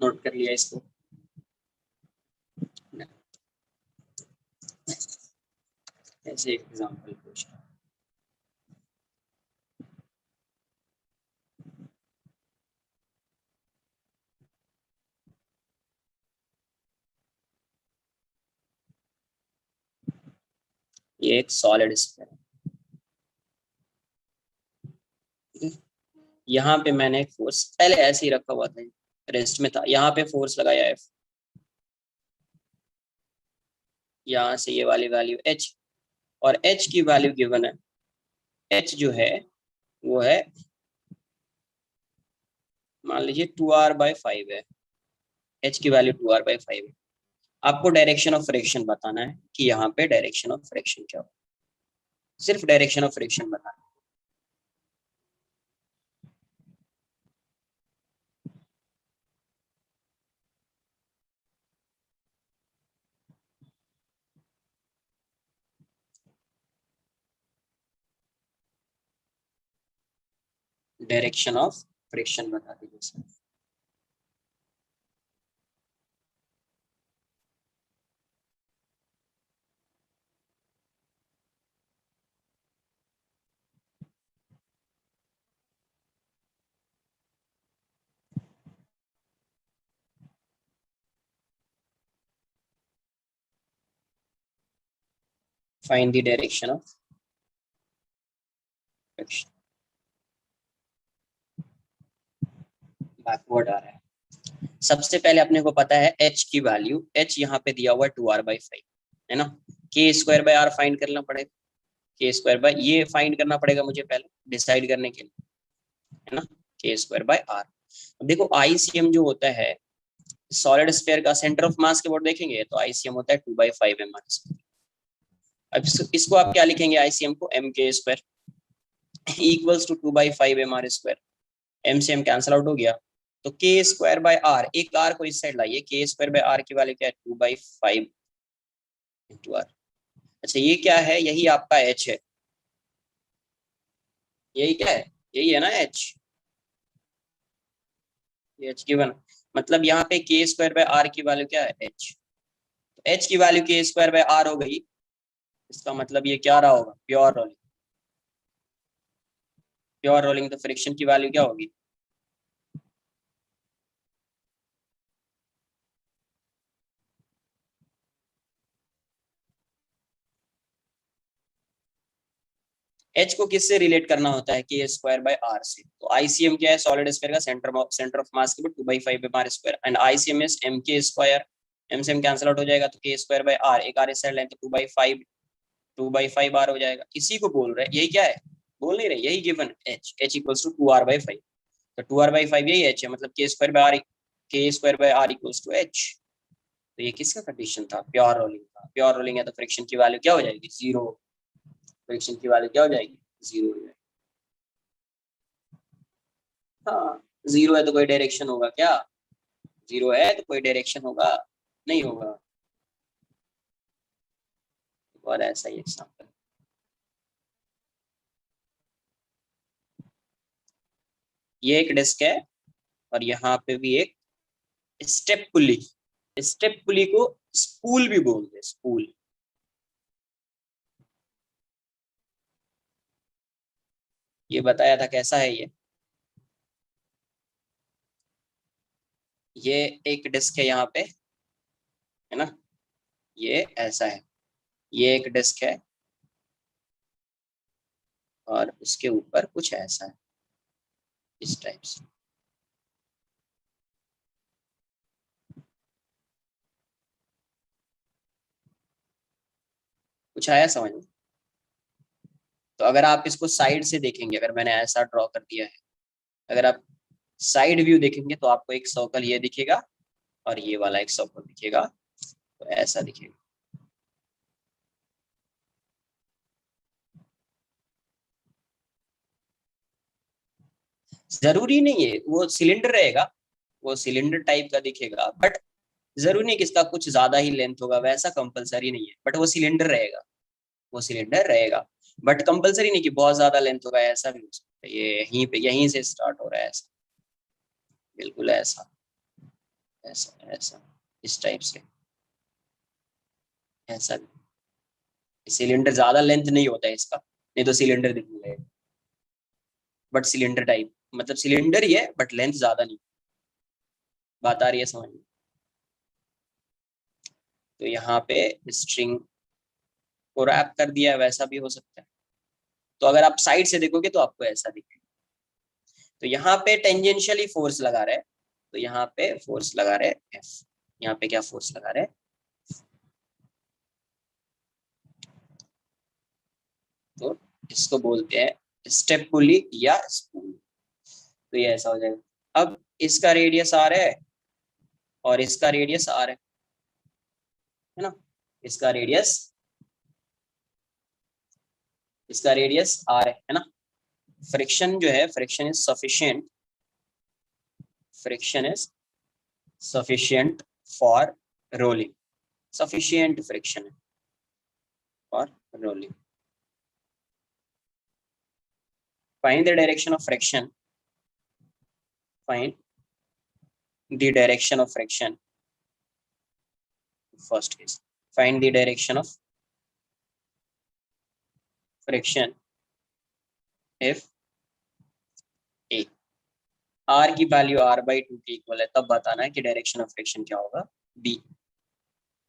नोट कर लिया इसको। ऐसे एग्जाम्पल पूछ। ये एक सॉलिड स्फीयर है। यहाँ पे मैंने फोर्स पहले ऐसे ही रखा हुआ था, रेस्ट में था, यहाँ पे फोर्स लगाया है, यहाँ से ये वाली वैल्यू एच, और एच की वैल्यू गिवन है। एच जो है वो है, मान लीजिए 2r/5 है। एच की वैल्यू 2r/5 है। आपको डायरेक्शन ऑफ फ्रिक्शन बताना है कि यहाँ पे डायरेक्शन ऑफ फ्रिक्शन क्या हो, सिर्फ डायरेक्शन ऑफ फ्रिक्शन बताना है। डायरेक्शन ऑफ फ्रिक्शन बता दीजिए sir. Find the direction of friction. Backward आ रहा है। सबसे पहले अपने को पता है एच की वैल्यू, एच यहाँ पे दिया हुआ है 2r/5, है ना। k² r फाइंड करना पड़ेगा। k² ये फाइंड करना पड़ेगा मुझे पहले डिसाइड करने के लिए, है ना। k²r। देखो आईसीएम जो होता है सॉलिड स्फीयर का, सेंटर ऑफ मास के बोर्ड देखेंगे तो आईसीएम होता है 2/5 m r²। अब इसको आप क्या लिखेंगे, आईसीएम को mk² equals to 2/5 m r²। M से एम कैंसिल आउट हो गया, तो k²/r, एक r को इस साइड लाइए, k²/r की वैल्यू क्या है, 2/5 × r। अच्छा ये क्या है, यही आपका h है। यही क्या है, यही है ना h, ये h गिवन। मतलब यहाँ पे k²/r की वैल्यू क्या है, h। तो h की वैल्यू k²/r हो गई, इसका मतलब ये क्या रहा होगा, प्योर रोलिंग। प्योर रोलिंग तो फ्रिक्शन की वैल्यू क्या होगी, एच को किससे रिलेट करना होता है, k²/r से। तो आईसीएम क्या है, सॉलिड स्फीयर का सेंटर ऑफ मास के 2/5 m r², and ICM is mk²। M से एम कैंसिल आउट हो जाएगा, तो k²/r, एक r इस साइड लाइन, तो 2/5 r हो जाएगा। इसी को बोल रहे हैं, यही क्या है, बोल नहीं रहे, यही given h equals to 2r/5। तो 2r/5 यही h है, मतलब k²/r इक्वल्स टू h। तो ये किसका कंडीशन था, प्योर रोलिंग का। प्योर रोलिंग है तो फ्रिक्शन की वैल्यू क्या हो जाएगी, जीरो। फ्रिक्शन की वैल्यू क्या हो जाएगी, जीरो हो जाएगी। हाँ, जीरो है तो कोई डायरेक्शन होगा क्या, जीरो है तो कोई डायरेक्शन होगा, नहीं होगा। और ऐसा ही एग्जाम्पल, ये एक डिस्क है, और यहाँ पे भी एक स्टेप पुली। स्टेप पुली को स्पूल भी बोलते हैं, स्पूल। ये बताया था कैसा है ये, ये एक डिस्क है यहाँ पे, है ना, ये ऐसा है, ये एक डिस्क है और उसके ऊपर कुछ ऐसा है, इस टाइप से। कुछ आया समझ में? तो अगर आप इसको साइड से देखेंगे, अगर मैंने ऐसा ड्रॉ कर दिया है, अगर आप साइड व्यू देखेंगे तो आपको एक सर्कल ये दिखेगा और ये वाला एक सर्कल दिखेगा, तो ऐसा दिखेगा। जरूरी नहीं है वो सिलेंडर रहेगा, वो सिलेंडर टाइप का दिखेगा, बट जरूरी नहीं कि इसका कुछ ज्यादा ही लेंथ होगा, वैसा कंपलसरी नहीं है, बट वो सिलेंडर रहेगा, वो सिलेंडर रहेगा। बट कंपलसरी नहीं कि बहुत ज्यादा लेंथ होगा, ऐसा भी हो सकता है। ये यहीं पे, यहीं से स्टार्ट हो रहा है ऐसा, बिल्कुल ऐसा, ऐसा ऐसा, इस टाइप से, ऐसा भी। सिलेंडर ज्यादा लेंथ नहीं होता है इसका, नहीं तो सिलेंडर दिखने लगेगा, बट सिलेंडर टाइप, मतलब सिलेंडर ही है बट लेंथ ज्यादा नहीं। बात आ रही है समझ में? तो यहाँ पे स्ट्रिंग को रैप कर दिया है, वैसा भी हो सकता है। तो अगर आप साइड से देखोगे तो आपको ऐसा दिखेगा। तो यहाँ पे टेंजेंशियली फोर्स लगा रहे हैं, तो यहाँ पे फोर्स लगा रहे एफ। यहाँ पे क्या फोर्स लगा रहे, तो इसको बोलते हैं स्टेप पुली या स्पूल। तो ये ऐसा हो जाएगा। अब इसका रेडियस आर है और इसका रेडियस आर है ना, इसका रेडियस, इसका रेडियस आर है ना। फ्रिक्शन जो है, friction is sufficient, friction is sufficient for rolling, sufficient friction है for rolling. Find the direction of friction, find the direction of friction, first case, find the direction of friction if a, R की वैल्यू आर बाई टू के इक्वल है, तब बताना है कि डायरेक्शन ऑफ फ्रिक्शन क्या होगा, बी।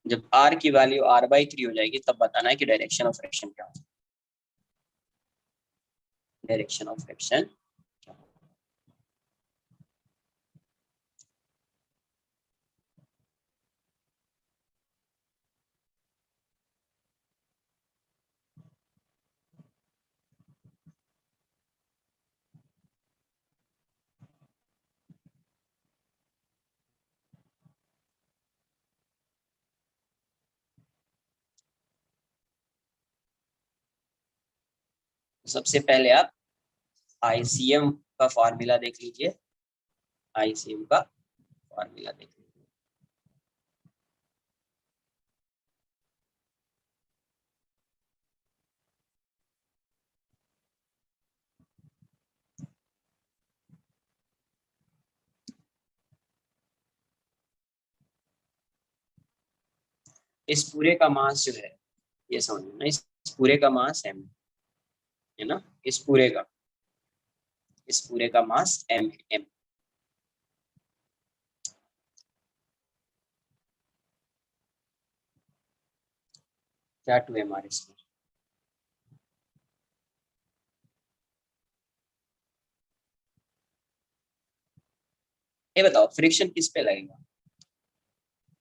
जब आर की वैल्यू आर बाई थ्री हो जाएगी तब बताना है कि डायरेक्शन ऑफ फ्रिक्शन क्या होगा, डायरेक्शन ऑफ फ्रिक्शन क्या होगा। सबसे पहले आप आईसीएम का फॉर्मूला देख लीजिए, आईसीएम का फॉर्मूला देख लीजिए। इस पूरे का मास जो है, ये समझना, इस पूरे का मास एम है ना, इस पूरे का, इस पूरे का मास एम है, एम। क्या टू एम आर इसमें, ये बताओ फ्रिक्शन किस पे लगेगा,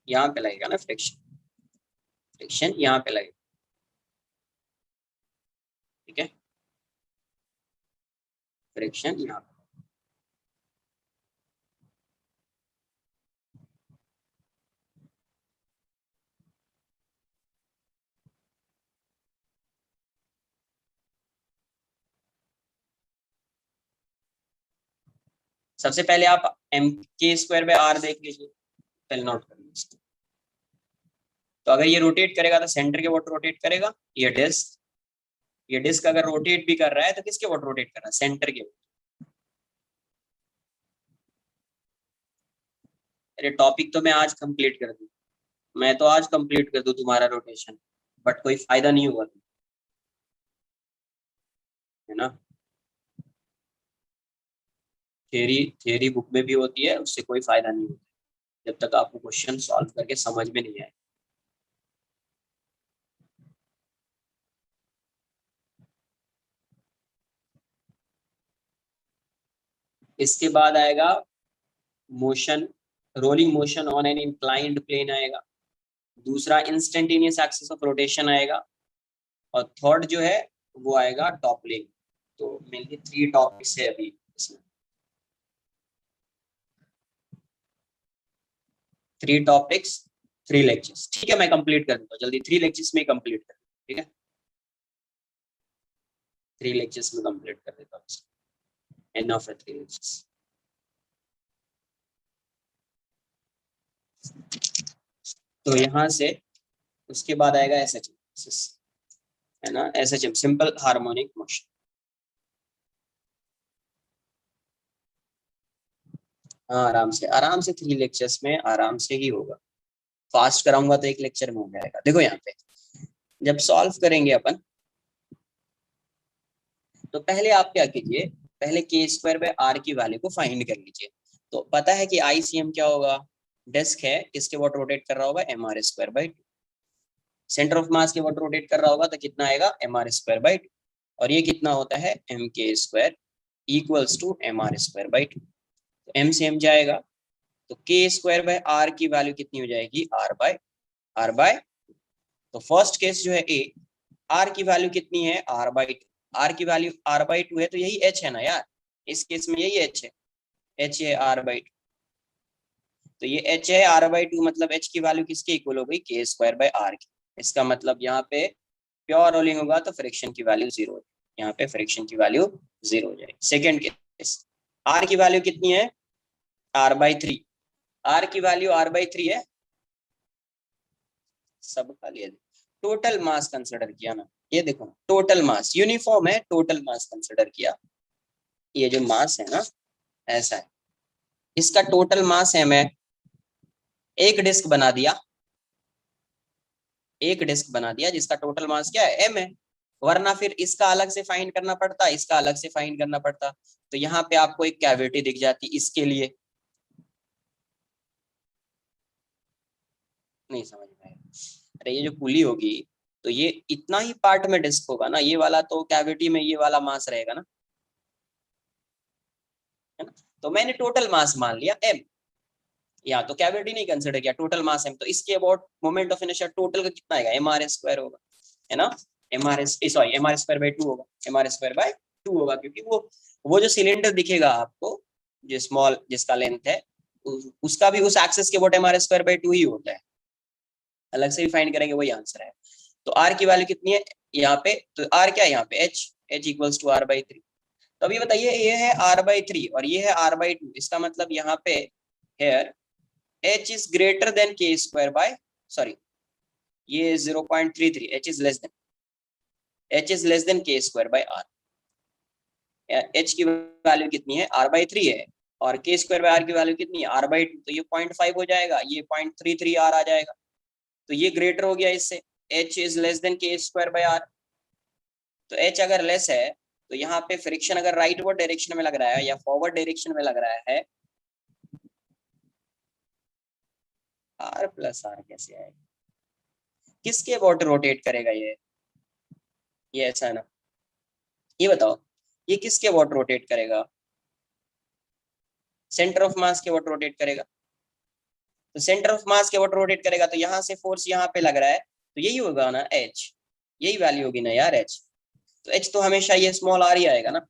यहाँ पे लगेगा ना फ्रिक्शन, फ्रिक्शन यहाँ पे लगेगा, ठीक है, फ्रिक्शन यहाँ पे। सबसे पहले आप M K square by are देख लीजिए, पहले नोट कर लीजिए इसको। तो अगर ये रोटेट करेगा तो सेंटर के वोट रोटेट करेगा, ये डिस्क, ये डिस्क अगर रोटेट भी कर रहा है तो किसके वोट रोटेट कर रहा है, सेंटर के। अरे टॉपिक तो मैं आज कंप्लीट कर दूं, मैं तो आज कंप्लीट कर दूं तुम्हारा रोटेशन, बट कोई फायदा नहीं हुआ, है ना। थ्योरी, थ्योरी बुक में भी होती है, उससे कोई फायदा नहीं होता। जब तक आपको क्वेश्चन सॉल्व करके समझ में नहीं आए। इसके बाद आएगा motion, rolling motion on an inclined plane आएगा। दूसरा इंस्टेंटेनियस एक्सिस ऑफ रोटेशन आएगा। और थर्ड जो है वो आएगा टॉपलिंग। तो मेनली 3 टॉपिक्स है अभी इसमें, 3 टॉपिक्स 3 लेक्चर्स। ठीक है, मैं कंप्लीट कर दूंगा जल्दी, 3 लेक्चर्स में कंप्लीट कर, ठीक है, 3 लेक्चर्स में कंप्लीट कर देता हूँ। एनफ है 3 लेक्चर्स। तो यहाँ से उसके बाद आएगा एसएचएम, है ना, एसएचएम सिंपल हार्मोनिक मोशन। हाँ, आराम से 3 लेक्चर्स में आराम से ही होगा। फास्ट कराऊंगा तो 1 लेक्चर में हो जाएगा। देखो यहाँ पे जब सॉल्व करेंगे अपन, तो पहले आप क्या कीजिए, पहले के स्क्वायर बाय आर की वैल्यू को फाइंड कर लीजिए। तो पता है कि आईसीएम क्या होगा, डिस्क है, किसके वॉट रोटेट कर रहा होगा, M R square by 2। Centre of mass के वॉट रोटेट कर रहा होगा तो कितना आएगा, एम आर स्क्वायर बाई 2। और ये कितना होता है, M K square equals to M R square by 2। M से एम जाएगा तो के स्क्वायर बाय आर की वैल्यू कितनी हो जाएगी, आर बाय। तो फर्स्ट केस जो है ए, आर की वैल्यू कितनी है, आर बाई 2। आर की वैल्यू आर बाई 2 है तो यही एच है ना यार, इस केस में यही एच है, एच है आर बाई 2। तो ये एच है आर बाई 2, मतलब एच की वैल्यू किसके इक्वल हो गई, के स्क्वायर बाय आर की। इसका मतलब यहाँ पे प्योर रोलिंग होगा तो फ्रिक्शन की वैल्यू 0 हो जाएगी, यहाँ पे फ्रिक्शन की वैल्यू 0 हो जाएगी। सेकेंड केस, आर की वैल्यू कितनी है, आर बाई 3। आर की वैल्यू आर बाई 3 है, सबका लिए टोटल मास कंसिडर किया ना, ये देखो टोटल मास यूनिफॉर्म है, टोटल मास कंसिडर किया। ये जो मास है ना, ऐसा है, इसका टोटल मास है, मैं एक डिस्क बना दिया, एक डिस्क बना दिया जिसका टोटल मास क्या है, एम है। वरना फिर इसका अलग से फाइंड करना पड़ता, इसका अलग से फाइंड करना पड़ता। तो यहाँ पे आपको एक कैविटी दिख जाती इसके लिए, नहीं समझ में आया। अरे ये जो पुली होगी, तो ये इतना ही पार्ट में डिस्क होगा ना, ये वाला तो कैविटी में ये वाला मास रहेगा ना, है ना। तो मैंने टोटल मास मान लिया एम, या तो कैविटी नहीं कंसिडर किया, टोटल मास एम। तो इसके about moment of inertia total का कितना आएगा, एम आर स्क्वायर होगा, है ना। एम आर स्क्वायर बाई 2 होगा, एम आर स्क्वायर बाई 2 होगा, क्योंकि वो जो सिलेंडर दिखेगा आपको, जो स्मॉल जिसका लेंथ है, उसका भी उस एक्सेस के about M R square by 2 ही होता है। अलग से भी फाइंड करेंगे वही आंसर है। तो आर की वैल्यू कितनी है यहाँ पे, तो आर क्या है यहाँ पे, H equals to R by 3। तो अभी बताइए, ये है आर बाई 3 और ये है आर बाई 2, इसका मतलब यहाँ पे hair h is greater than k square by, sorry, ये 0.33, h is less than k square by r। h की वैल्यू कितनी है, r by 3 है, और k square by r की वैल्यू कितनी है, r by 2। तो ये 0.5 हो जाएगा, ये 0.33 r आ जाएगा। तो ये ग्रेटर हो गया इससे, h is less than k square by r। तो h अगर लेस है तो यहाँ पे फ्रिक्शन अगर राइटवर्ड डायरेक्शन में लग रहा है या फॉरवर्ड डायरेक्शन में लग रहा है, r प्लस r कैसे आएगा, किसके अबाउट रोटेट करेगा ये ऐसा है ना। ये बताओ, ये किसके अबाउट रोटेट करेगा, सेंटर ऑफ मास के अबाउट रोटेट करेगा। तो सेंटर ऑफ मास के अबाउट रोटेट करेगा तो यहाँ से फोर्स यहाँ पे लग रहा है, तो यही होगा ना एच, यही वैल्यू होगी ना यार एच। तो एच तो हमेशा ये स्मॉल आर ही आएगा ना,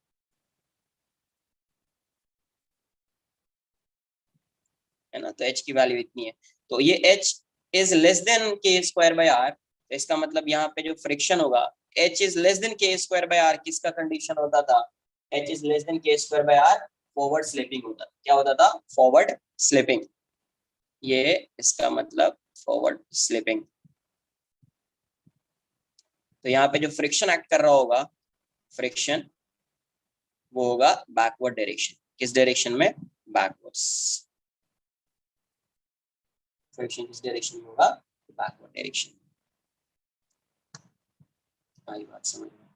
है ना। तो एच की वैल्यू इतनी है, तो ये H is less than K square by R. तो इसका मतलब यहाँ पे जो फ्रिक्शन होगा, H is less than K square by R, किसका कंडीशन होता था, H is less than K square by R, forward slipping होता, क्या होता था, फॉरवर्ड स्लिपिंग। ये इसका मतलब फॉरवर्ड स्लिपिंग। तो यहाँ पे जो फ्रिक्शन एक्ट कर रहा होगा, फ्रिक्शन वो होगा बैकवर्ड डायरेक्शन, किस डायरेक्शन में, बैकवर्ड्स। फ्रिक्शन किस डायरेक्शन में होगा, बैकवर्ड डायरेक्शन। आई बात समझ में।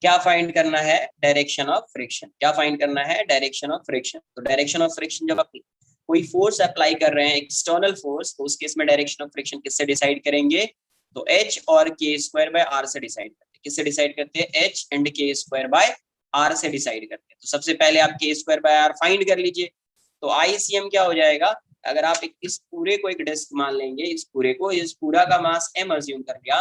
क्या फाइंड करना है? Direction of friction. क्या फाइंड करना है? Direction of friction. तो डायरेक्शन ऑफ फ्रिक्शन, जब आप कोई फोर्स अप्लाई कर रहे हैं, एक्सटर्नल फोर्स, तो उस केस में डायरेक्शन ऑफ फ्रिक्शन किससे डिसाइड करेंगे? तो एच और के स्क्वायर बाय आर से डिसाइड करते हैं। किससे डिसाइड करते हैं? एच एंड के स्क्वायर बाय आर से डिसाइड करते हैं। तो सबसे पहले आप के स्क्वायर बाय आर फाइंड कर लीजिए। तो आईसीएम क्या हो जाएगा? अगर आप इस पूरे को एक डिस्क मान लेंगे, इस पूरे को, इस पूरा का मास m अज्यूम कर लिया,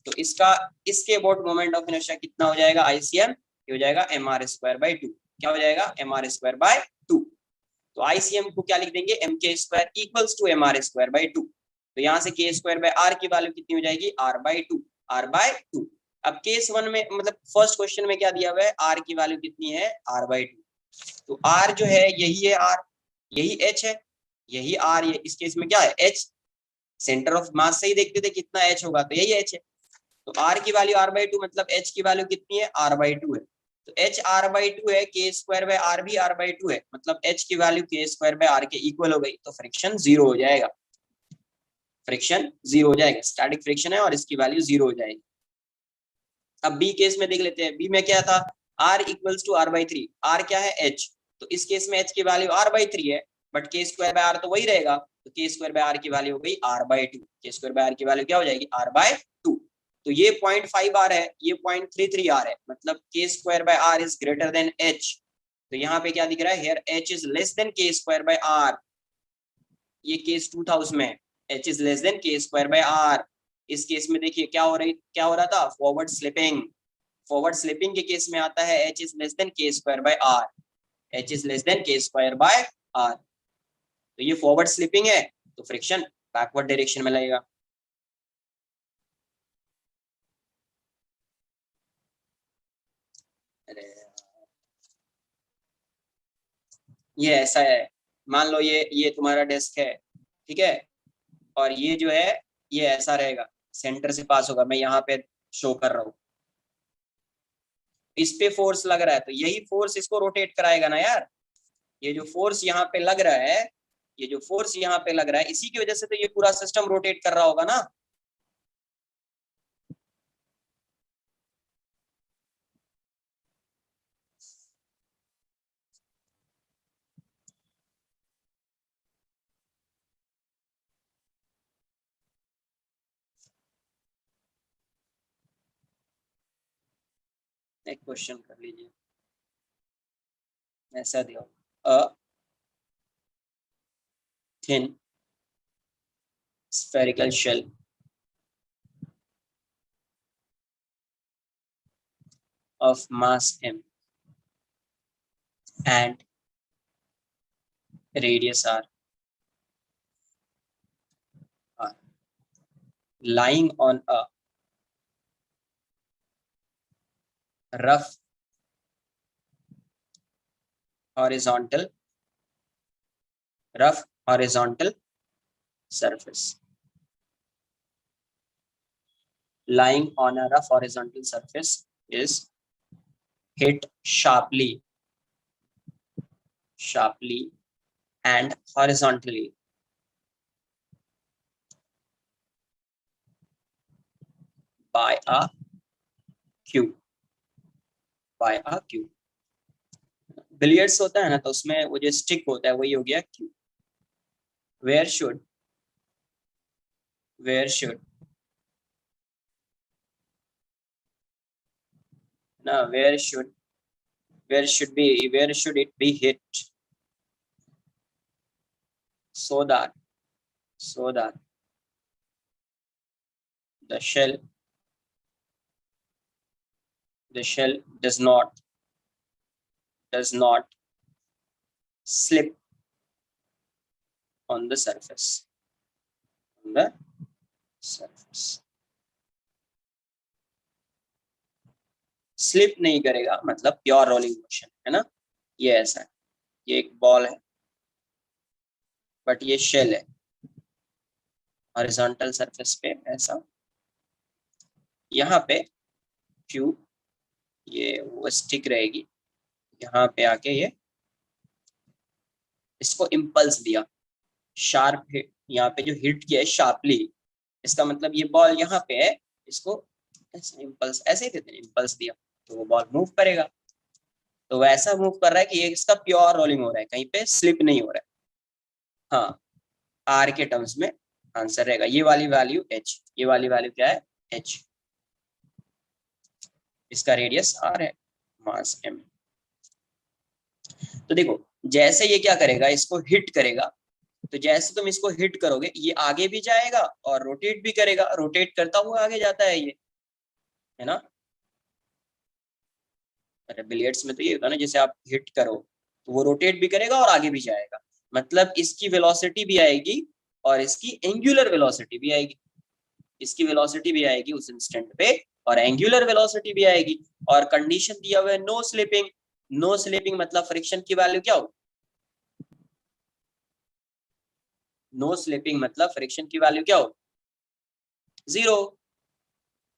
तो इसका इसके अबाउट मोमेंट ऑफ इनर्शिया कितना हो जाएगा? आईसीएम हो जाएगा mr स्क्वायर बाय 2। क्या हो जाएगा? mr square by 2। तो आईसीएम को क्या लिख देंगे? M K square equals to mr square by 2। तो यहाँ से के स्क्वायर बाय आर की वैल्यू कितनी हो जाएगी? r by 2। r by 2। अब केस 1 में, मतलब फर्स्ट क्वेश्चन में क्या दिया हुआ है? r की वैल्यू कितनी है? r by 2। तो r जो है यही है r, यही h है, यही r, ये इस केस में क्या है? h। सेंटर ऑफ मास से ही देखते थे कितना h होगा, तो यही h है। तो r की वैल्यू r बाई 2, मतलब h की वैल्यू कितनी है? r बाई 2 है। तो h r बाई 2 है, के स्क्वायर बाय r भी r बाई 2 है, मतलब h की वैल्यू के स्क्वायर बाय r के इक्वल हो गई। तो फ्रिक्शन जीरो हो जाएगा। फ्रिक्शन जीरो हो जाएगा, स्टैटिक फ्रिक्शन है और इसकी वैल्यू जीरो हो जाएगी। अब बी केस में देख लेते हैं। बी में क्या था? r equals to r by 3। r क्या है? h। तो इस केस में h की वैल्यू r बाई 3 है, बट के स्क्वायर बाय r तो वही रहेगा। तो के स्क्वायर बाय r की वैल्यू हो गई r बाई 2। के स्क्वायर बाय r की वैल्यू क्या हो जाएगी? r by 2। तो ये 0.5 r है, ये 0.33 r है, मतलब K square by r is greater than h। तो यहाँ पे क्या दिख रहा है? Here h is less than K square by r। ये केस 2000 में h is less than K square by r। इस केस में देखिए क्या हो रहा था? Forward slipping. फॉरवर्ड स्लिपिंग के केस में आता है h is less than K square by r। h is less than K square by r। तो ये फॉरवर्ड स्लिपिंग है, तो फ्रिक्शन बैकवर्ड डायरेक्शन में लगेगा। ये ऐसा है, मान लो ये तुम्हारा डेस्क है, ठीक है, और ये जो है ये ऐसा रहेगा, सेंटर से पास होगा। मैं यहाँ पे शो कर रहा हूँ, इस पे फोर्स लग रहा है, तो यही फोर्स इसको रोटेट कराएगा ना यार। ये जो फोर्स यहाँ पे लग रहा है, ये जो फोर्स यहाँ पे लग रहा है, इसी की वजह से तो ये पूरा सिस्टम रोटेट कर रहा होगा ना। एक क्वेश्चन कर लीजिए, ऐसा दिया, a thin spherical shell of mass m and radius r lying on a rough horizontal surface. Lying on a rough horizontal surface is hit sharply and horizontally by a cube. Billiards होता है ना, तो उसमें वो जो स्टिक होता है वही हो गया cube. Where should no where should it be hit so that the shell does not slip on the surface. Slip नहीं करेगा, मतलब प्योर रोलिंग मोशन है ना। ये ऐसा है, ये एक बॉल है, बट ये शेल है हॉरिजॉन्टल सरफेस पे ऐसा। यहाँ पे क्यूब, ये वो स्टिक रहेगी, यहाँ पे आके ये इसको इम्पल्स दिया, शार्प हिट, यहाँ पे जो हिट किया है शार्पली, इसका मतलब ये बॉल यहाँ पे है, इसको ऐसा इम्पल्स, ऐसे ही देते हैं, इम्पल्स दिया, तो वो बॉल मूव करेगा। तो वैसा मूव कर रहा है कि ये इसका प्योर रोलिंग हो रहा है, कहीं पे स्लिप नहीं हो रहा है। हाँ, आर के टर्म्स में आंसर रहेगा ये वाली वैल्यू एच। ये वाली वैल्यू क्या है? एच। इसका रेडियस आर है, मास एम। तो देखो जैसे ये क्या करेगा, इसको हिट करेगा, तो जैसे तुम इसको हिट करोगे ये आगे भी जाएगा और रोटेट भी करेगा, रोटेट करता हुआ आगे जाता है ये, है ना। अरे बिलियर्ड्स में तो ये होता है ना, जैसे आप हिट करो तो वो रोटेट भी करेगा और आगे भी जाएगा, मतलब इसकी वेलोसिटी भी आएगी और इसकी एंगुलर वेलोसिटी भी आएगी। इसकी वेलोसिटी भी आएगी उस इंस्टेंट पे और एंगुलर वेलोसिटी भी आएगी। और कंडीशन दिया हुआ है नो स्लिपिंग। नो स्लिपिंग मतलब फ्रिक्शन की वैल्यू क्या हो? नो स्लिपिंग मतलब फ्रिक्शन की वैल्यू क्या हो? जीरो।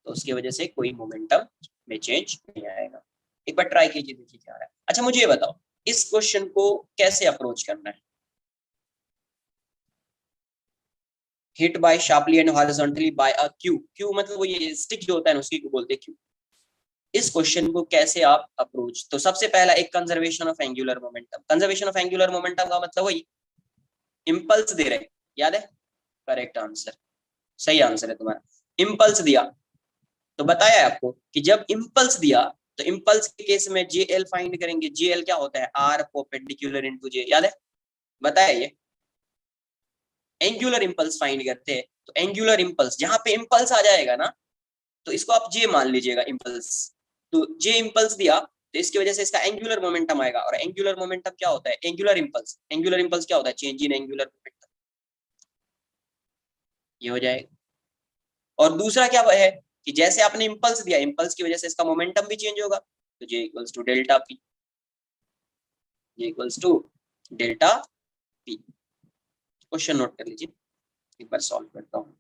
तो उसकी वजह से कोई मोमेंटम में चेंज नहीं आएगा। एक बार ट्राई कीजिए, देखिए क्या आ रहा है। अच्छा मुझे ये बताओ इस क्वेश्चन को कैसे अप्रोच करना है। Hit by sharply and horizontally by a cue. Cue मतलब वो ये स्टिक जो होता है ना, उसकी को बोलते हैं क्यू। इस क्वेश्चन को कैसे आप अप्रोच, तो सबसे पहला एक conservation of angular momentum. Conservation of angular momentum का मतलब वही इंपल्स दे रहे, याद है? करेक्ट आंसर, सही आंसर है तुम्हारा। इंपल्स दिया तो बताया है आपको कि जब इंपल्स दिया तो इंपल्स के केस में जे एल फाइंड करेंगे। जे एल क्या होता है? आर परपेंडिकुलर इनटू जे, याद है? बताया ये। एंगुलर इंपल्स फाइंड करते हैं तो एंगुलर इंपल्स जहां पे इंपल्स आ जाएगा ना, तो इसको आप जे मान लीजिएगा, इंपल्स। तो जे इंपल्स दिया तो इसकी वजह से इसका एंगुलर मोमेंटम आएगा। और एंगुलर मोमेंटम क्या होता है? Angular impulse. एंगुलर इंपल्स क्या होता है? Change in angular momentum. ये हो जाएगा। और दूसरा क्या है कि जैसे आपने इंपल्स दिया, इंपल्स की वजह से इसका मोमेंटम भी चेंज होगा, तो J equals to delta P. J equals to delta P. Question note कर लीजिए, एक बार सॉल्व करता हूँ।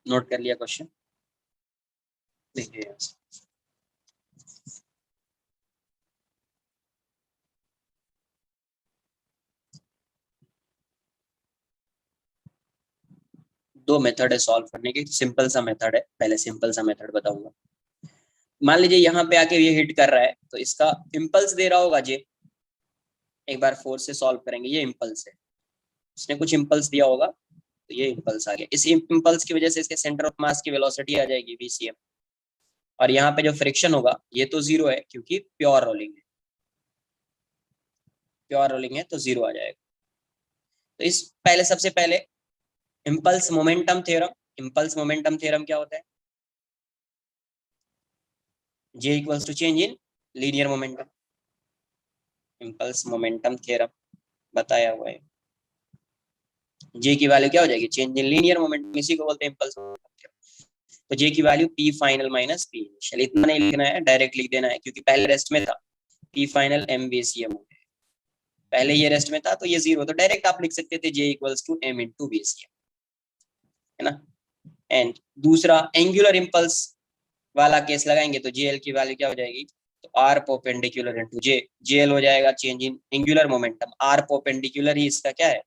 नोट कर लिया क्वेश्चन, देखिए यहाँ से। दो मेथड है सॉल्व करने के, सिंपल सा मेथड है। पहले सिंपल सा मेथड बताऊंगा। मान लीजिए यहाँ पे आके ये हिट कर रहा है तो इसका इंपल्स दे रहा होगा जे। एक बार फोर्स से सॉल्व करेंगे, ये इंपल्स है, इसने कुछ इंपल्स दिया होगा तो ये इंपल्स आ गया। इस इंपल्स की वजह से इसके सेंटर ऑफ मास की वेलोसिटी आ जाएगी वीसीएम। और यहाँ पे जो फ्रिक्शन होगा ये तो जीरो है क्योंकि प्योर रोलिंग है। प्योर रोलिंग है तो जीरो आ जाएगा। तो इस पहले सबसे पहले impulse momentum theorem. Impulse momentum theorem क्या होता है? J equals to change in linear momentum. Impulse momentum theorem बताया हुआ है। जे की वैल्यू क्या हो जाएगी? चेंज इन लीनियर मोमेंटम, इसी को बोलते हैं इम्पल्स मोमेंटम थ्योरम। तो जे की value P final minus P initial, इतना नहीं लिखना है, डायरेक्ट लिख देना है क्योंकि पहले रेस्ट में था पी फाइनल एम वीसीएम हो गया। पहले ये रेस्ट में था तो ये जीरो, तो डायरेक्ट आप लिख सकते थे J equals to M into VCM, है ना। एंड दूसरा एंगुलर इम्पल्स वाला केस लगाएंगे तो जेएल की वैल्यू क्या हो जाएगी? तो R perpendicular into J, JL हो जाएगा change in angular momentum, R perpendicular ही इसका क्या है,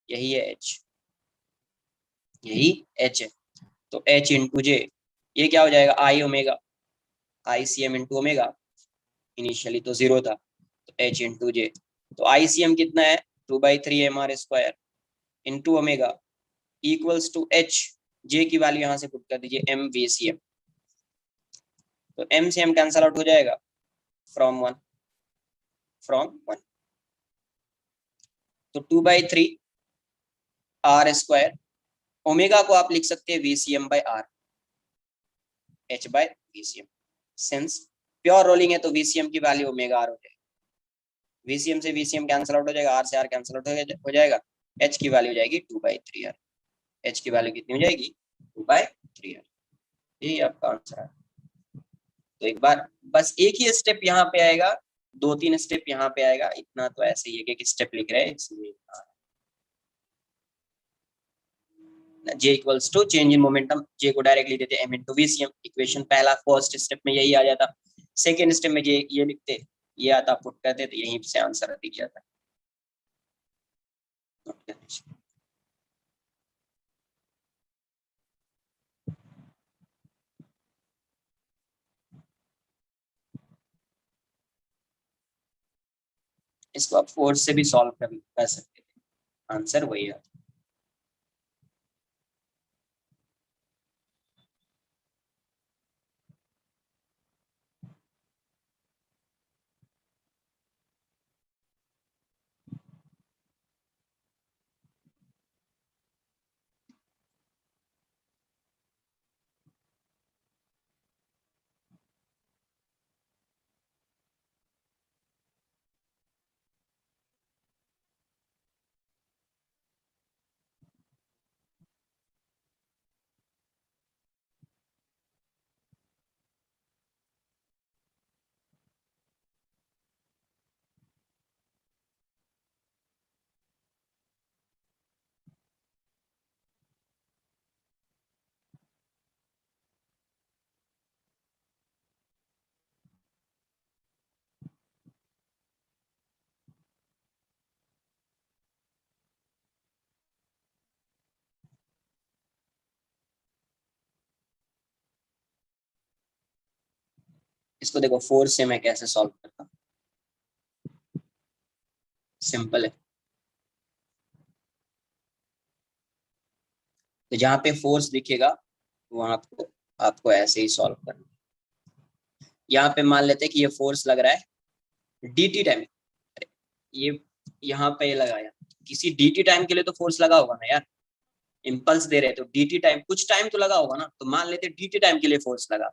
यही है एच, यही एच है। तो एच इंटू जे, ये क्या हो जाएगा I omega, I C M into omega, initially तो 0 था, तो एच इंटू जे, तो आई सी एम कितना है 2/3 mr² into omega equals to H, J की वैल्यू यहाँ से पुट कर दीजिए एम वी सी एम, तो एम से एम कैंसल आउट हो जाएगा, फ्रॉम वन, तो 2/3 r², ओमेगा को आप लिख सकते हैं VCM by R, H by VCM, since pure rolling है तो VCM की वैल्यू ओमेगा आर हो जाएगी, VCM से VCM कैंसिल आउट हो जाएगा, आर से आर कैंसिल आउट हो जाएगा, एच की वैल्यू हो जाएगी 2/3r, एच की वैल्यू कितनी हो जाएगी 2/3r, यही आपका आंसर है। तो एक बार बस एक ही स्टेप यहाँ पे आएगा, 2-3 स्टेप यहाँ पे आएगा, इतना तो ऐसे ही है कि स्टेप लिख रहे हैं इसलिए J equals to change in momentum, J को डायरेक्टली देते एम इंटू VCM, इक्वेशन पहला फर्स्ट स्टेप में यही आ जाता, सेकेंड स्टेप में जे ये लिखते, ये आता पुट करते तो यहीं से आंसर दिख जाता। इसको आप फोर्स से भी सॉल्व कर सकते थे, आंसर वही आता। इसको देखो फोर्स से मैं कैसे सॉल्व करता हूँ, सिंपल है। तो जहाँ पे फोर्स दिखेगा वहां आपको आपको ऐसे ही सॉल्व करना। यहाँ पे मान लेते हैं कि ये फोर्स लग रहा है dt टाइम, ये यहाँ पे लगाया, किसी dt टाइम के लिए तो फोर्स लगा होगा ना यार, इम्पल्स दे रहे तो dt टाइम कुछ टाइम तो लगा होगा ना, तो मान लेते dt टाइम के लिए फोर्स लगा,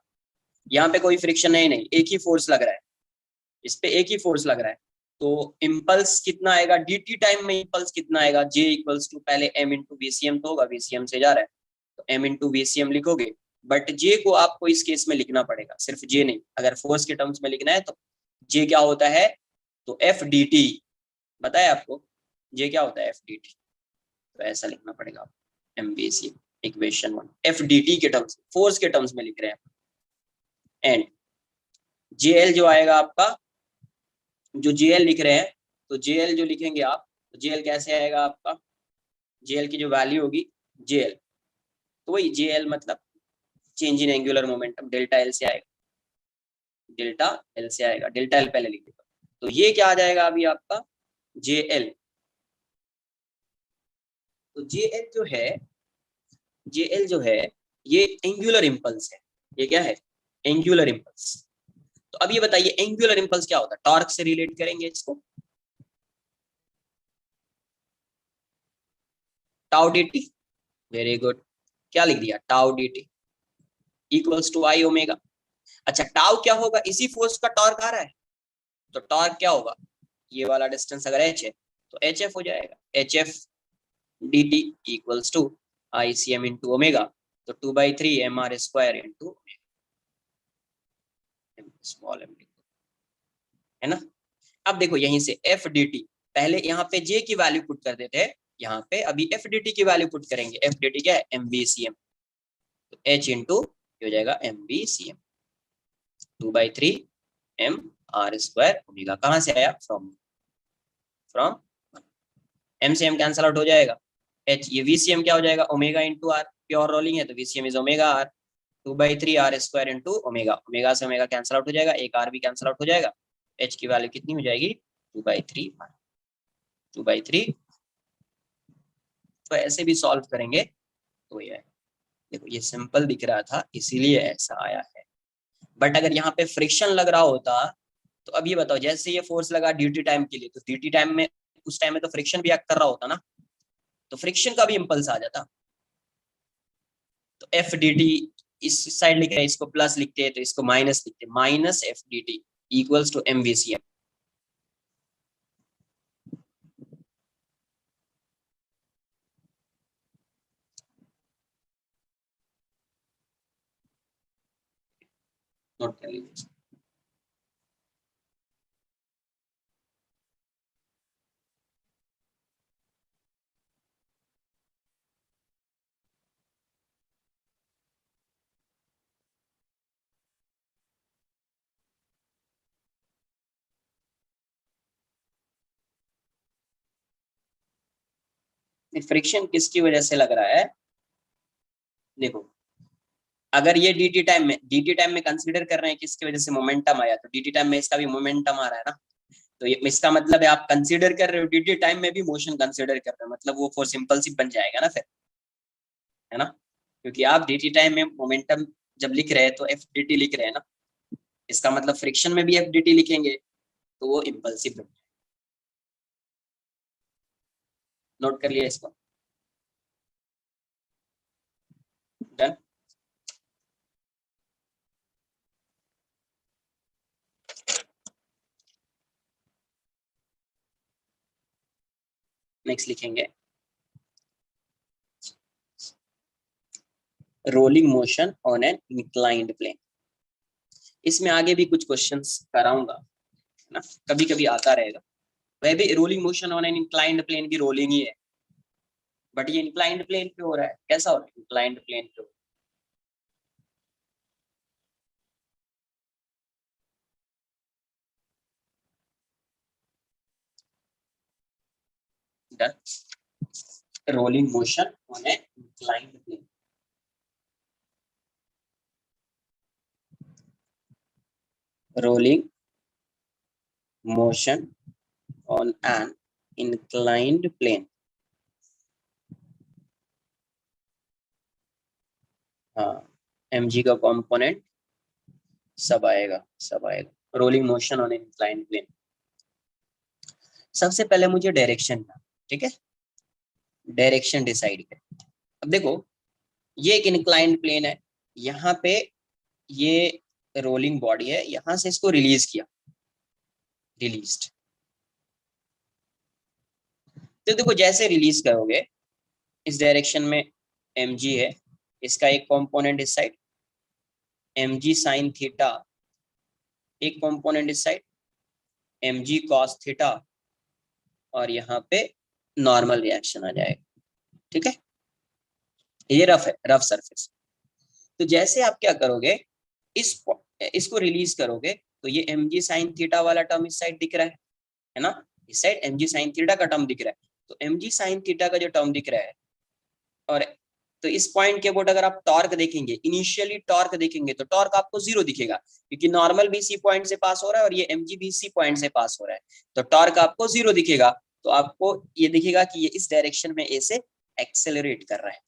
यहाँ पे कोई फ्रिक्शन है नहीं, एक ही फोर्स लग रहा है, इस पे एक ही फोर्स लग रहा है, तो इम्पल्स कितना आएगा dt टाइम में, इम्पल्स कितना आएगा j इक्वल्स टू पहले m इंटू VCM तो होगा, VCM से जा रहा है तो m इंटू VCM लिखोगे, बट j को आपको इस केस में लिखना पड़ेगा, सिर्फ j नहीं, अगर फोर्स के टर्म्स में लिखना है तो j क्या होता है, तो f dt, बताया आपको j क्या होता है f dt, तो ऐसा लिखना पड़ेगा आपको MVCM इक्वेशन 1 f dt के टर्म्स, फोर्स के टर्म्स में लिख रहे हैं, एंड JL जो आएगा आपका, जो JL लिख रहे हैं, तो JL जो लिखेंगे आप, तो JL कैसे आएगा आपका, JL की जो वैल्यू होगी JL, तो वही JL मतलब change in angular momentum, delta L से आएगा, डेल्टा एल से आएगा, डेल्टा एल पहले लिख देगा, तो ये क्या आ जाएगा अभी आपका JL, तो JL जो है, JL जो है ये एंगुलर इंपल्स है, ये क्या है एंगुलर इंपल्स। तो अब ये बताइए एंगुलर इंपल्स क्या होता है, टॉर्क से रिलेट करेंगे इसको, टाउ dt, वेरी गुड, क्या लिख दिया tau dt equals to I omega. अच्छा टाउ क्या होगा, इसी फोर्स का टॉर्क आ रहा है, तो टॉर्क क्या होगा, ये वाला डिस्टेंस अगर h है तो hf हो जाएगा, hf dt equals to I C M into omega, तो 2/3 mr² इंटू स्मॉल एम, है ना। अब देखो यहीं से एफ डी टी, पहले यहाँ पे जे की वैल्यू पुट कर देते हैं, यहाँ पे अभी एफ डी टी की वैल्यू पुट करेंगे, एफ डी टी क्या है एम बी सी एम, तो एच इंटू हो जाएगा M B C M, 2/3 M R square omega, कहाँ से आया, फ्रॉम फ्रॉम एम से एम कैंसल आउट हो जाएगा, एच ये वीसीएम क्या हो जाएगा, omega into R, pure rolling है तो VCM is omega R, 2/3 R square into omega, omega से ओमेगा कैंसल आउट हो जाएगा, एक आर भी कैंसल आउट हो जाएगा, एच की वैल्यू कितनी हो जाएगी, 2/3 आर, 2/3। तो ऐसे भी सॉल्व करेंगे तो ये है, देखो ये सिंपल दिख रहा था इसीलिए ऐसा आया है, बट अगर यहाँ पे फ्रिक्शन लग रहा होता तो अब ये बताओ, जैसे ये फोर्स लगा ड्यूटी टाइम के लिए, तो ड्यूटी टाइम में उस टाइम में तो फ्रिक्शन भी एक्ट कर रहा होता ना, तो फ्रिक्शन का भी इंपल्स आ जाता। तो एफ डी टी इस साइड लिख रहे हैं, इसको प्लस लिखते हैं तो इसको माइनस लिखते हैं, minus F D T equals to M V C M. Note कर लीजिए। फ्रिक्शन किसकी वजह से लग रहा है, देखो अगर ये dt टाइम में कंसीडर कर रहे हैं किसकी वजह से मोमेंटम आया, तो dt टाइम में इसका भी मोमेंटम आ रहा है ना, तो ये इसका मतलब है आप कंसीडर कर रहे हो dt टाइम में भी मोशन कंसीडर कर रहे हो, मतलब वो फोर्स इंपल्सिव बन जाएगा ना फिर, है ना, क्योंकि आप dt टाइम में मोमेंटम जब लिख रहे हैं तो एफ डी टी लिख रहे हैं ना, इसका मतलब फ्रिक्शन में भी एफ डी टी लिखेंगे तो वो इंपल्सिव बन जाएगा। नोट कर लिया इसको, डन। नेक्स्ट लिखेंगे rolling motion on an inclined plane. इसमें आगे भी कुछ क्वेश्चंस कराऊंगा, है ना, कभी कभी आता रहेगा। वह भी rolling motion on an inclined plane की रोलिंग ही है, बट ये इंक्लाइंड प्लेन पे हो रहा है, कैसा हो रहा है, इंक्लाइंड प्लेन पे। Done. Rolling motion on an inclined plane, rolling motion on an inclined plane. हाँ, mg का कंपोनेंट सब आएगा, सब आएगा, rolling motion on inclined plane. सबसे पहले मुझे डायरेक्शन का, ठीक है, डायरेक्शन डिसाइड करें। अब देखो ये एक इंक्लाइंड प्लेन है, यहाँ पे ये रोलिंग बॉडी है, यहां से इसको रिलीज किया, रिलीज्ड। तो देखो जैसे रिलीज करोगे इस डायरेक्शन में mg है, इसका एक कंपोनेंट इस साइड mg साइन थीटा, एक कंपोनेंट इस साइड mg कॉस थीटा, और यहाँ पे नॉर्मल रिएक्शन आ जाएगा, ठीक है। ये रफ है, रफ सरफेस। तो जैसे आप क्या करोगे, इस इसको रिलीज करोगे तो ये mg साइन थीटा वाला टर्म इस साइड दिख रहा है ना, इस साइड mg साइन थीटा का टर्म दिख रहा है, तो mg साइन थीटा का जो टर्म दिख रहा है, और तो इस पॉइंट के अबाउट अगर आप टॉर्क देखेंगे, इनिशियली टॉर्क देखेंगे तो टॉर्क आपको 0 दिखेगा, क्योंकि नॉर्मल भी सी पॉइंट से पास हो रहा है और ये mg भी सी पॉइंट से पास हो रहा है, तो टॉर्क आपको 0 दिखेगा। तो आपको ये दिखेगा कि ये इस डायरेक्शन में ए से एक्सेलरेट कर रहा है,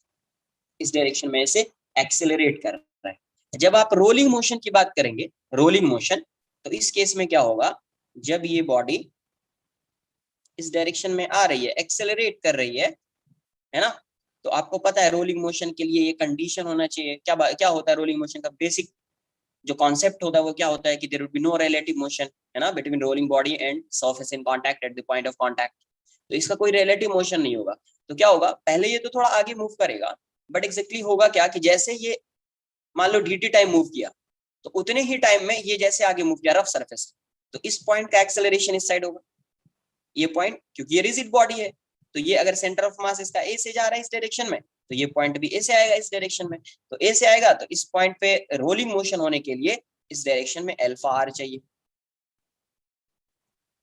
इस डायरेक्शन में ऐसे एक्सेलरेट कर रहा है। जब आप रोलिंग मोशन की बात करेंगे, रोलिंग मोशन, तो इस केस में क्या होगा, जब ये बॉडी इस डायरेक्शन में आ रही है, एक्सेलरेट कर रही है ना, तो आपको पता है रोलिंग मोशन के लिए ये कंडीशन होना चाहिए, क्या होता है रोलिंग मोशन का बेसिक जो कॉन्सेप्ट होता है वो क्या होता है कि there will be no relative motion, है ना, between rolling body and surface in contact at the point of contact. तो इसका कोई रिलेटिव मोशन नहीं होगा, तो क्या होगा, पहले ये तो थोड़ा आगे मूव करेगा, बट एग्जैक्टली होगा क्या कि जैसे ये मान लो dt टाइम मूव किया, तो उतने ही टाइम में ये जैसे आगे मूव किया रफ सरफेस, तो इस पॉइंट का एक्सेलरेशन इस साइड होगा, ये पॉइंट, क्योंकि ये रिजिड बॉडी है, तो ये अगर सेंटर ऑफ मास इसका ए से जा रहा है इस डायरेक्शन में, तो ये पॉइंट भी ए से आएगा इस डायरेक्शन में, तो ए से आएगा तो इस पॉइंट पे रोलिंग मोशन होने के लिए इस डायरेक्शन में अल्फा आर चाहिए,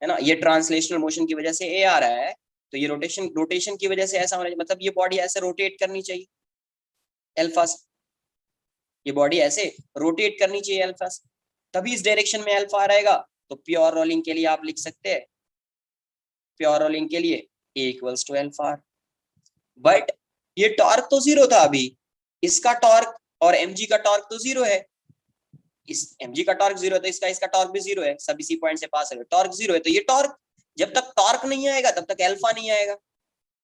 है ना, ये ट्रांसलेशनल मोशन की वजह से ए आ रहा है, तो ये रोटेशन रोटेशन की वजह से ऐसा होना चाहिए, मतलब ये बॉडी ऐसे रोटेट करनी चाहिए अल्फा से, ये बॉडी ऐसे रोटेट करनी चाहिए अल्फा से, तभी इस डायरेक्शन में अल्फा रहेगा। तो प्योर रोलिंग के लिए आप लिख सकते हैं, प्योर रोलिंग के लिए ए इक्वल्स टू अल्फा। बट ये टॉर्क तो जीरो था अभी, इसका टॉर्क और mg का टॉर्क तो जीरो है, इस mg का टॉर्क जीरो है तो इसका इसका टॉर्क भी जीरो है, सब इसी पॉइंट से पास है, टॉर्क जीरो है, तो ये टॉर्क, जब तक टॉर्क नहीं आएगा तब तक अल्फा नहीं आएगा,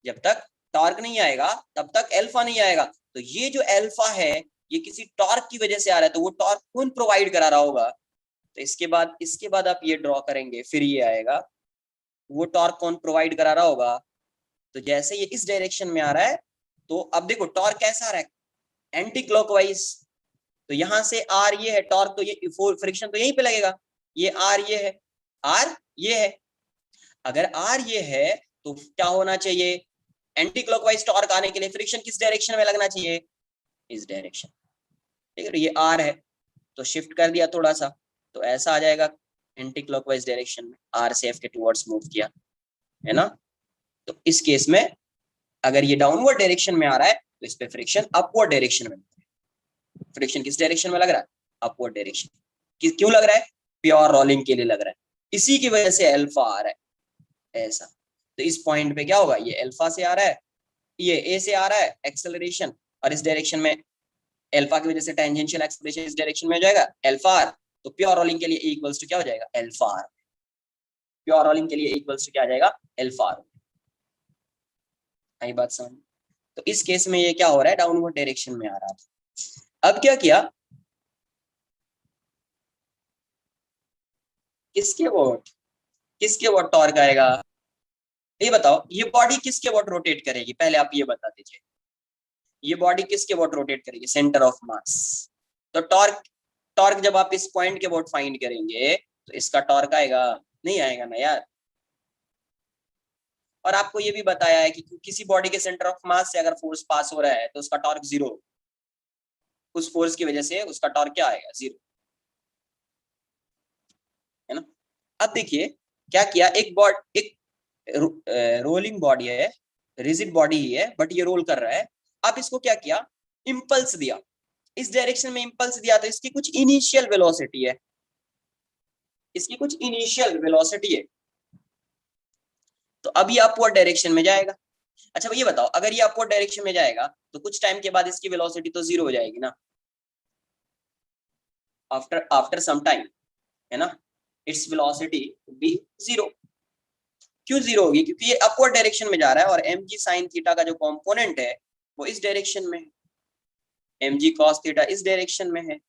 जब तक टॉर्क नहीं आएगा तब तक अल्फा नहीं आएगा। तो ये जो अल्फा है ये किसी टॉर्क की वजह से आ रहा है, तो वो टॉर्क कौन प्रोवाइड करा रहा होगा, तो इसके बाद आप ये ड्रॉ करेंगे, फिर ये आएगा, वो टॉर्क कौन प्रोवाइड करा रहा होगा। तो जैसे ये इस डायरेक्शन में आ रहा है, तो अब देखो टॉर्क कैसा आ रहा है, एंटी क्लॉकवाइज, तो यहां से आर ये है टॉर्क, तो ये फ्रिक्शन तो यहीं पे लगेगा, ये आर ये है, आर ये है, अगर आर ये है तो क्या होना चाहिए, एंटी क्लॉकवाइज टॉर्क आने के लिए फ्रिक्शन किस डायरेक्शन में लगना चाहिए, इस डायरेक्शन, ठीक है, तो ये आर है तो शिफ्ट कर दिया थोड़ा सा, तो ऐसा आ जाएगा एंटी क्लॉकवाइज डायरेक्शन में, आर से एफ के टुवर्ड्स मूव किया, है ना। तो इस केस में अगर ये डाउनवर्ड डायरेक्शन में आ रहा है तो इस पे फ्रिक्शन अपवर्ड डायरेक्शन में, फ्रिक्शन किस डायरेक्शन में लग रहा है, अपवर्ड डायरेक्शन, क्यों लग रहा है, प्योर रोलिंग के लिए लग रहा है, इसी की वजह से अल्फा आ रहा है ऐसा। तो इस पॉइंट पे क्या होगा, ये अल्फा से आ रहा है, ये ए से आ रहा है एक्सेलरेशन, और इस डायरेक्शन में अल्फा की वजह से टेंजेंशियल एक्सेलरेशन इस डायरेक्शन में हो जाएगा अल्फा आर, तो प्योर रोलिंग के लिए ए इक्वल्स टू क्या हो जाएगा, अल्फा आर, प्योर रोलिंग के लिए ए इक्वल्स टू क्या आ जाएगा, अल्फा आर। आई बात समझ। तो इस केस में ये क्या हो रहा है, डाउनवर्ड डायरेक्शन में आ रहा था, अब क्या किया, किसके वोट, किसके वोट टॉर्क आएगा, ये बताओ, ये बॉडी किसके वोट रोटेट करेगी, पहले आप ये बता दीजिए, ये बॉडी किसके वोट रोटेट करेगी, सेंटर ऑफ मास, तो टॉर्क, टॉर्क जब आप इस पॉइंट के वोट फाइंड करेंगे तो इसका टॉर्क आएगा, नहीं आएगा ना यार। और आपको ये भी बताया है कि किसी बॉडी के सेंटर ऑफ मास से अगर फोर्स पास हो रहा है तो उसका टॉर्क जीरो, उस फोर्स की वजह से उसका टॉर्क क्या आएगा, जीरो, है ना। अब देखिए क्या किया, एक रोलिंग बॉडी है, रिजिड बॉडी ही है बट ये रोल कर रहा है, अब इसको क्या किया, इंपल्स दिया, इस डायरेक्शन में इंपल्स दिया, तो इसकी कुछ इनिशियल वेलोसिटी है, इसकी कुछ इनिशियल वेलोसिटी है, तो अब ये अपवर्ड डायरेक्शन में जाएगा। अच्छा ये बताओ, अगर ये अपवर्ड डायरेक्शन में जाएगा तो कुछ टाइम के बाद इसकी वेलोसिटी तो जीरो हो जाएगी ना, आफ्टर आफ्टर सम टाइम, है ना, इट्स वेलोसिटी बी जीरो, क्यों जीरो होगी, क्योंकि ये अपवर्ड डायरेक्शन में जा रहा है और एम जी साइन थीटा का जो कंपोनेंट है वो इस डायरेक्शन में है, एम जी कॉस थीटा इस डायरेक्शन में है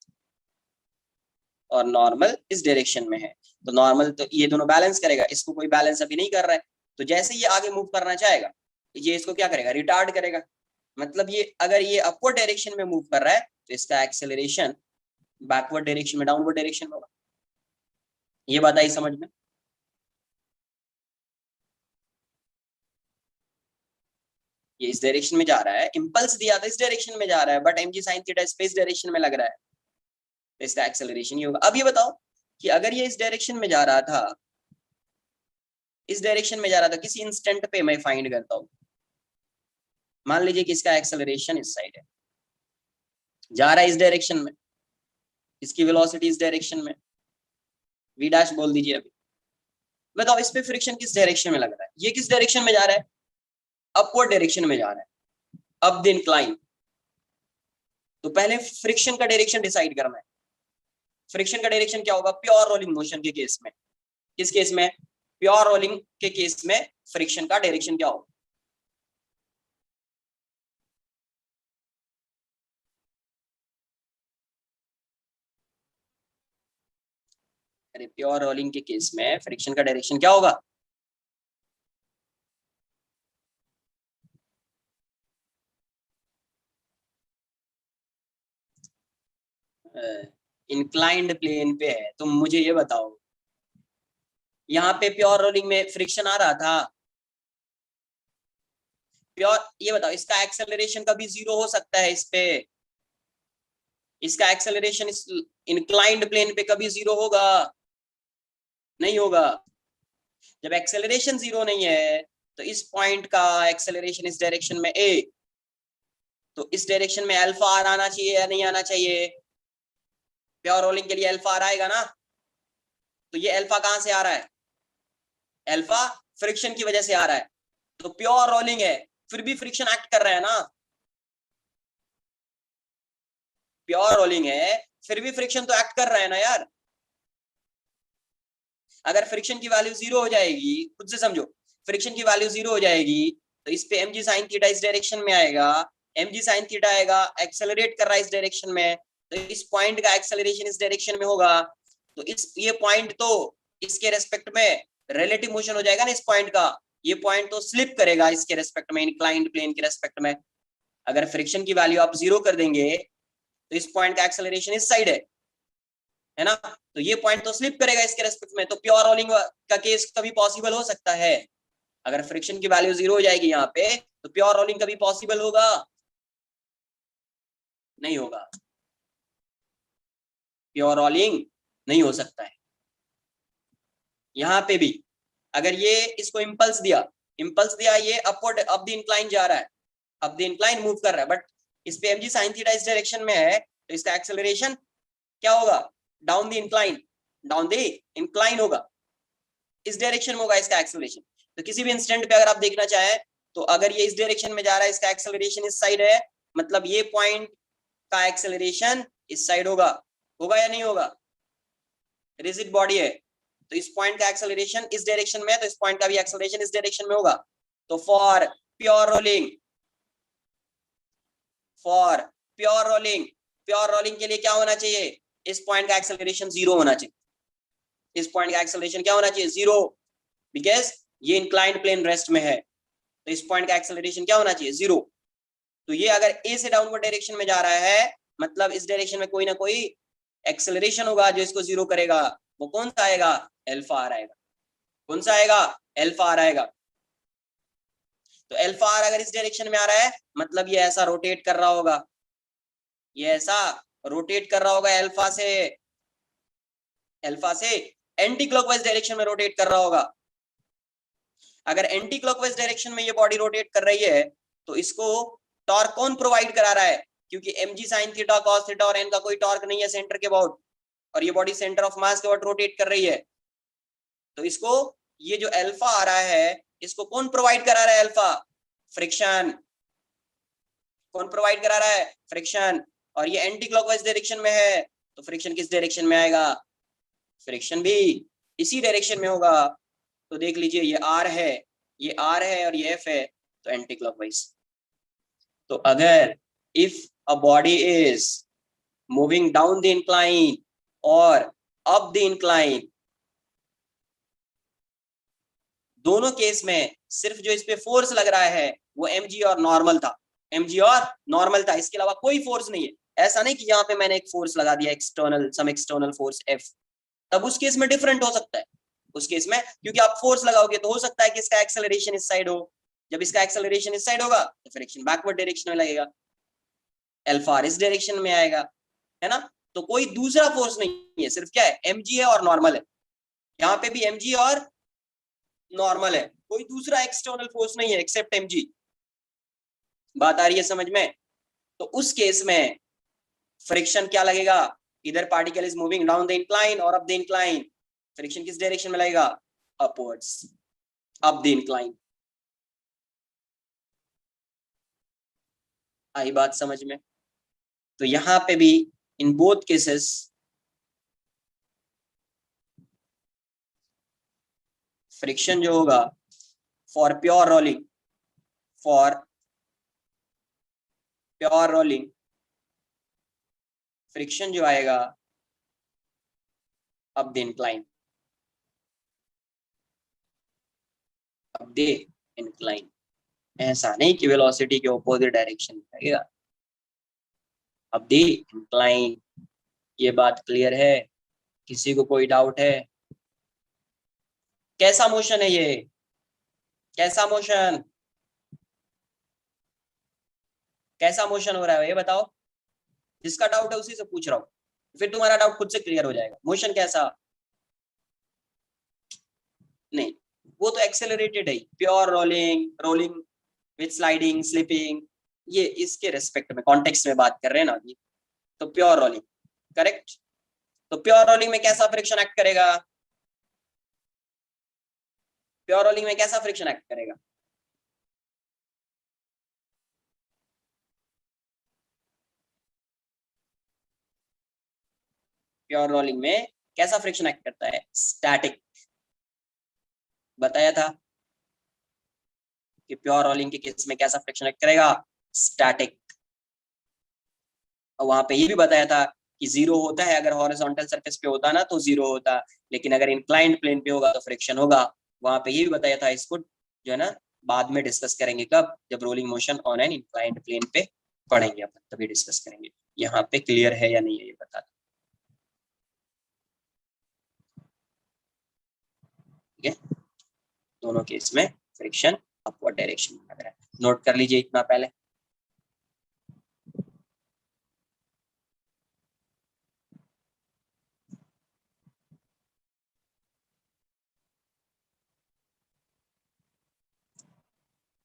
और नॉर्मल इस डायरेक्शन में है, तो नॉर्मल तो ये दोनों बैलेंस करेगा, इसको कोई बैलेंस अभी नहीं कर रहा है, तो जैसे ये आगे मूव करना चाहेगा ये इसको क्या करेगा, रिटार्ड करेगा, मतलब ये अगर ये अपवर्ड डायरेक्शन में मूव कर रहा है तो इसका एक्सेलरेशन बैकवर्ड डायरेक्शन में, डाउनवर्ड डायरेक्शन में होगा। ये बात आई समझ में, ये इस डायरेक्शन में जा रहा है, इंपल्स दिया था इस डायरेक्शन में जा रहा है, but M G sine theta space direction में लग रहा है, तो इसका एक्सेलरेशन ये होगा। अब ये बताओ कि अगर ये इस डायरेक्शन में जा रहा था, इस डायरेक्शन में जा रहा था, किसी इंस्टेंट पे मैं फाइंड करता हूँ, मान लीजिए कि इसका एक्सेलरेशन इस साइड है, जा रहा है इस डायरेक्शन में, इसकी वेलोसिटी इस डायरेक्शन में, वी डैश बोल दीजिए अभी, बताओ इस पे फ्रिक्शन किस डायरेक्शन में लग रहा है, ये किस डायरेक्शन में जा रहा है, अपवर्ड डायरेक्शन में जा रहा है, अप द इंक्लाइन, तो पहले फ्रिक्शन का डायरेक्शन डिसाइड करना है, फ्रिक्शन का डायरेक्शन क्या होगा, प्योर रोलिंग मोशन के केस में, किस केस में, प्योर रोलिंग के केस में फ्रिक्शन का डायरेक्शन क्या होगा, अरे प्योर रोलिंग के केस में फ्रिक्शन का डायरेक्शन क्या होगा, इंक्लाइंड प्लेन पे है, तो मुझे ये बताओ यहाँ पे प्योर रोलिंग में फ्रिक्शन आ रहा था, प्योर, ये बताओ इसका एक्सेलरेशन कभी जीरो हो सकता है इस पे, इसका एक्सेलरेशन इस इंक्लाइंड प्लेन पे कभी जीरो होगा, नहीं होगा, जब एक्सेलरेशन जीरो नहीं है तो इस पॉइंट का एक्सेलरेशन इस डायरेक्शन में ए, तो इस डायरेक्शन में अल्फा आर आना चाहिए या नहीं आना चाहिए? प्योर रोलिंग के लिए अल्फा आर आएगा ना। तो ये अल्फा कहां से आ रहा है? अल्फा फ्रिक्शन की वजह से आ रहा है। तो प्योर रोलिंग है फिर भी फ्रिक्शन एक्ट कर रहा है ना। प्योर रोलिंग है फिर भी फ्रिक्शन तो एक्ट कर रहा है ना यार। अगर फ्रिक्शन की वैल्यू जीरो हो जाएगी, खुद से समझो, फ्रिक्शन की वैल्यू जीरो हो जाएगी तो इस पे mg sin थीटा इस डायरेक्शन में आएगा, mg sin थीटा आएगा, एक्सेलरेट कर रहा है इस डायरेक्शन में, तो इस पॉइंट का एक्सेलरेशन इस डायरेक्शन में होगा। तो इस ये पॉइंट तो इसके रेस्पेक्ट में रिलेटिव मोशन हो जाएगा ना इस पॉइंट का। ये पॉइंट तो स्लिप करेगा इसके रेस्पेक्ट में, इंक्लाइंड प्लेन के रेस्पेक्ट में। अगर फ्रिक्शन की वैल्यू आप जीरो कर देंगे तो इस पॉइंट का एक्सेलरेशन इस साइड है ना, तो ये पॉइंट तो स्लिप करेगा इसके रेस्पेक्ट में। तो प्योर रोलिंग का केस कभी पॉसिबल हो सकता है। अगर फ्रिक्शन की वैल्यू जीरो हो जाएगी यहाँ पे तो प्योर रोलिंग कभी पॉसिबल होगा? नहीं होगा, प्योर रोलिंग नहीं हो सकता है। यहाँ पे भी अगर ये इसको इम्पल्स दिया, ये अपवर्ड अप द इंक्लाइन जा रहा है, अप द इंक्लाइन मूव कर रहा है, बट इस पे mg sin थीटा इस डायरेक्शन में है, तो इसका एक्सेलरेशन क्या होगा? Down the incline, down the incline होगा, इस डायरेक्शन में होगा इसका एक्सेलरेशन। तो किसी भी इंस्टेंट पे अगर आप देखना चाहें तो अगर ये इस डायरेक्शन में जा रहा है, इसका एक्सेलरेशन इस साइड है, मतलब ये पॉइंट का एक्सेलरेशन इस साइड होगा, होगा या नहीं होगा? रिजिड बॉडी है तो इस पॉइंट का एक्सेलरेशन इस डायरेक्शन में है, तो इस पॉइंट का भी एक्सेलरेशन इस डायरेक्शन में होगा। तो for pure rolling, for pure rolling, pure rolling के लिए क्या होना चाहिए? इस पॉइंट का एक्सेलरेशन जीरो होना चाहिए, इस पॉइंट का एक्सेलरेशन क्या होना चाहिए? जीरो, बिकॉज ये इंक्लाइंड प्लेन रेस्ट में है, तो इस पॉइंट का एक्सेलरेशन क्या होना चाहिए? जीरो। तो ये अगर ए से डाउनवर्ड डायरेक्शन में जा रहा है, मतलब इस डायरेक्शन में कोई ना कोई एक्सेलरेशन होगा जो इसको जीरो करेगा। वो कौन सा आएगा? अल्फा आर आएगा। कौन सा आएगा? अल्फा आर आएगा। तो अल्फा आर अगर इस डायरेक्शन में आ रहा है मतलब ये ऐसा रोटेट कर रहा होगा, ये ऐसा रोटेट कर रहा होगा अल्फा से एंटी क्लॉकवाइज डायरेक्शन में रोटेट कर रहा होगा। अगर एंटी क्लॉकवाइज डायरेक्शन में ये बॉडी रोटेट कर रही है तो इसको टॉर्क कौन प्रोवाइड करा रहा है? क्योंकि mg sin theta cos theta और n का कोई टॉर्क नहीं है सेंटर के अबाउट, और ये बॉडी सेंटर ऑफ मास के अबाउट रोटेट कर रही है, तो इसको ये जो अल्फा आ रहा है इसको कौन प्रोवाइड करा रहा है? Alpha, friction. कौन प्रोवाइड करा रहा है? फ्रिक्शन। और ये एंटी क्लॉकवाइज डायरेक्शन में है तो फ्रिक्शन किस डायरेक्शन में आएगा? फ्रिक्शन भी इसी डायरेक्शन में होगा। तो देख लीजिए ये आर है, ये आर है और ये एफ है, तो एंटी क्लॉकवाइज। तो अगर if a body is moving down the incline और अप द इंक्लाइन, दोनों केस में सिर्फ जो इस पे फोर्स लग रहा है वो mg और नॉर्मल था, mg और नॉर्मल था, इसके अलावा कोई फोर्स नहीं है। ऐसा नहीं कि यहाँ पे मैंने एक फोर्स लगा दिया external, some external force F, तब उस केस में डिफरेंट हो सकता है। उस केस में क्योंकि आप फोर्स लगाओगे तो हो सकता है कि इसका एक्सेलरेशन इस साइड हो, जब इसका एक्सेलरेशन इस साइड होगा तो फ्रिक्शन बैकवर्ड डायरेक्शन में लगेगा, अल्फा इस डायरेक्शन में आएगा, है ना। तो कोई दूसरा फोर्स नहीं है, सिर्फ क्या है? mg है और नॉर्मल है। यहाँ पे भी mg और नॉर्मल है, कोई दूसरा एक्सटर्नल फोर्स नहीं है एक्सेप्ट mg। बात आ रही है समझ में? तो उस केस में फ्रिक्शन क्या लगेगा? इधर particle is moving down the incline और अप द इंक्लाइन, फ्रिक्शन किस डायरेक्शन में लगेगा? Upwards, up the incline. आई बात समझ में? तो यहां पे भी इन बोथ केसेस फ्रिक्शन जो होगा for pure rolling, for pure rolling friction जो आएगा up the incline, up the incline. ऐसा नहीं कि वेलोसिटी के ऑपोजिट डायरेक्शन में लगेगा, अप द इंक्लाइन। ये बात क्लियर है? किसी को कोई डाउट है? कैसा मोशन है ये? कैसा मोशन, कैसा मोशन हो रहा है ये बताओ। जिसका डाउट है उसी से पूछ रहा हूँ, फिर तुम्हारा डाउट खुद से क्लियर हो जाएगा। मोशन कैसा? नहीं, वो तो एक्सेलरेटेड है, pure rolling, rolling with sliding, slipping, ये इसके रेस्पेक्ट में कॉन्टेक्स्ट में बात कर रहे हैं ना अभी, तो प्योर रोलिंग करेक्ट। तो प्योर रोलिंग में कैसा फ्रिक्शन एक्ट करेगा, प्योर रोलिंग में कैसा फ्रिक्शन एक्ट करेगा, प्योर रोलिंग में कैसा फ्रिक्शन एक्ट करता है, स्टैटिक, बताया था कि प्योर रोलिंग के केस में कैसा फ्रिक्शन एक्ट करेगा, स्टैटिक। और वहां पे ये भी बताया था कि जीरो होता है अगर हॉरिजॉन्टल सरफेस पे होता ना तो जीरो होता, लेकिन अगर इंक्लाइंड प्लेन पे होगा तो फ्रिक्शन होगा। वहां पे ये भी बताया था, इसको जो है ना बाद में डिस्कस करेंगे, कब, जब rolling motion on an inclined plane पे पढ़ेंगे अपन, तभी डिस्कस करेंगे। यहाँ पे क्लियर है या नहीं है ये बता, ठीक है। दोनों केस में फ्रिक्शन अपवर्ड डायरेक्शन में लग रहा है, नोट कर लीजिए इतना पहले।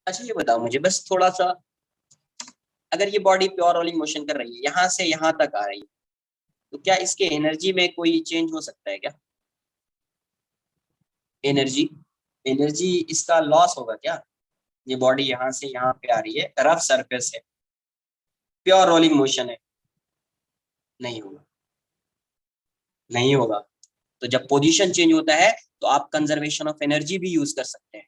अच्छा ये बताओ मुझे बस थोड़ा सा, अगर ये बॉडी प्योर रोलिंग मोशन कर रही है, यहाँ से यहाँ तक आ रही है, तो क्या इसके एनर्जी में कोई चेंज हो सकता है क्या, एनर्जी, एनर्जी इसका लॉस होगा क्या, ये बॉडी यहाँ से यहाँ पे आ रही है, रफ सरफेस है, प्योर रोलिंग मोशन है, नहीं होगा, नहीं होगा। तो जब पोजीशन चेंज होता है तो आप कंजर्वेशन ऑफ एनर्जी भी यूज कर सकते हैं,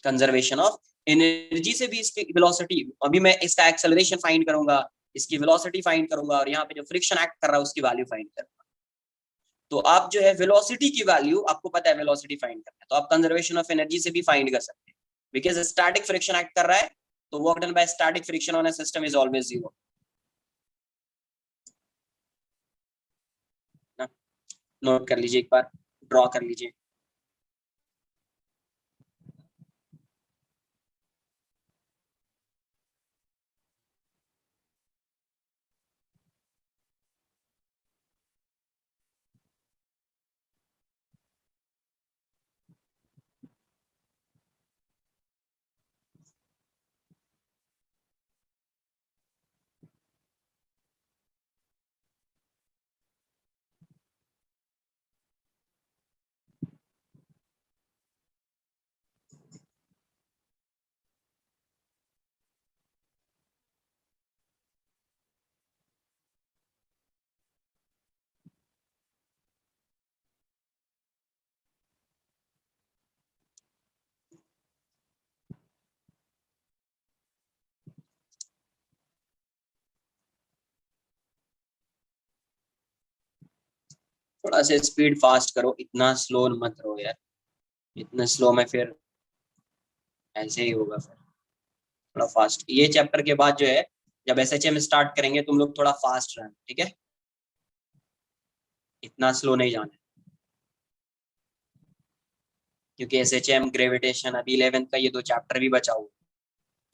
कंजर्वेशन ऑफ एनर्जी से भी इसकी वेलोसिटी, अभी मैं इसका एक्सेलरेशन फाइंड करूंगा, इसकी वेलोसिटी फाइंड करूंगा, और यहाँ पे जो फ्रिक्शन एक्ट कर रहा है उसकी वैल्यू फाइंड करूंगा। तो आप जो है वेलोसिटी की वैल्यू, आपको पता है वेलोसिटी फाइंड करना है, तो आप कंजर्वेशन ऑफ एनर्जी से भी फाइंड कर सकते हैं, बिकॉज स्टैटिक फ्रिक्शन एक्ट कर रहा है, तो work done by static friction on a system is always zero. Note कर लीजिए एक बार, ड्रॉ कर लीजिए। थोड़ा सा स्पीड फास्ट करो, इतना स्लो मत रहो यार, इतना स्लो में फिर ऐसे ही होगा, फिर थोड़ा फास्ट, ये चैप्टर के बाद जो है जब एसएचएम स्टार्ट करेंगे तुम लोग थोड़ा फास्ट रहना, ठीक है, इतना स्लो नहीं जाना, क्योंकि एसएचएम ग्रेविटेशन अभी 11th का ये दो चैप्टर भी बचा हुआ,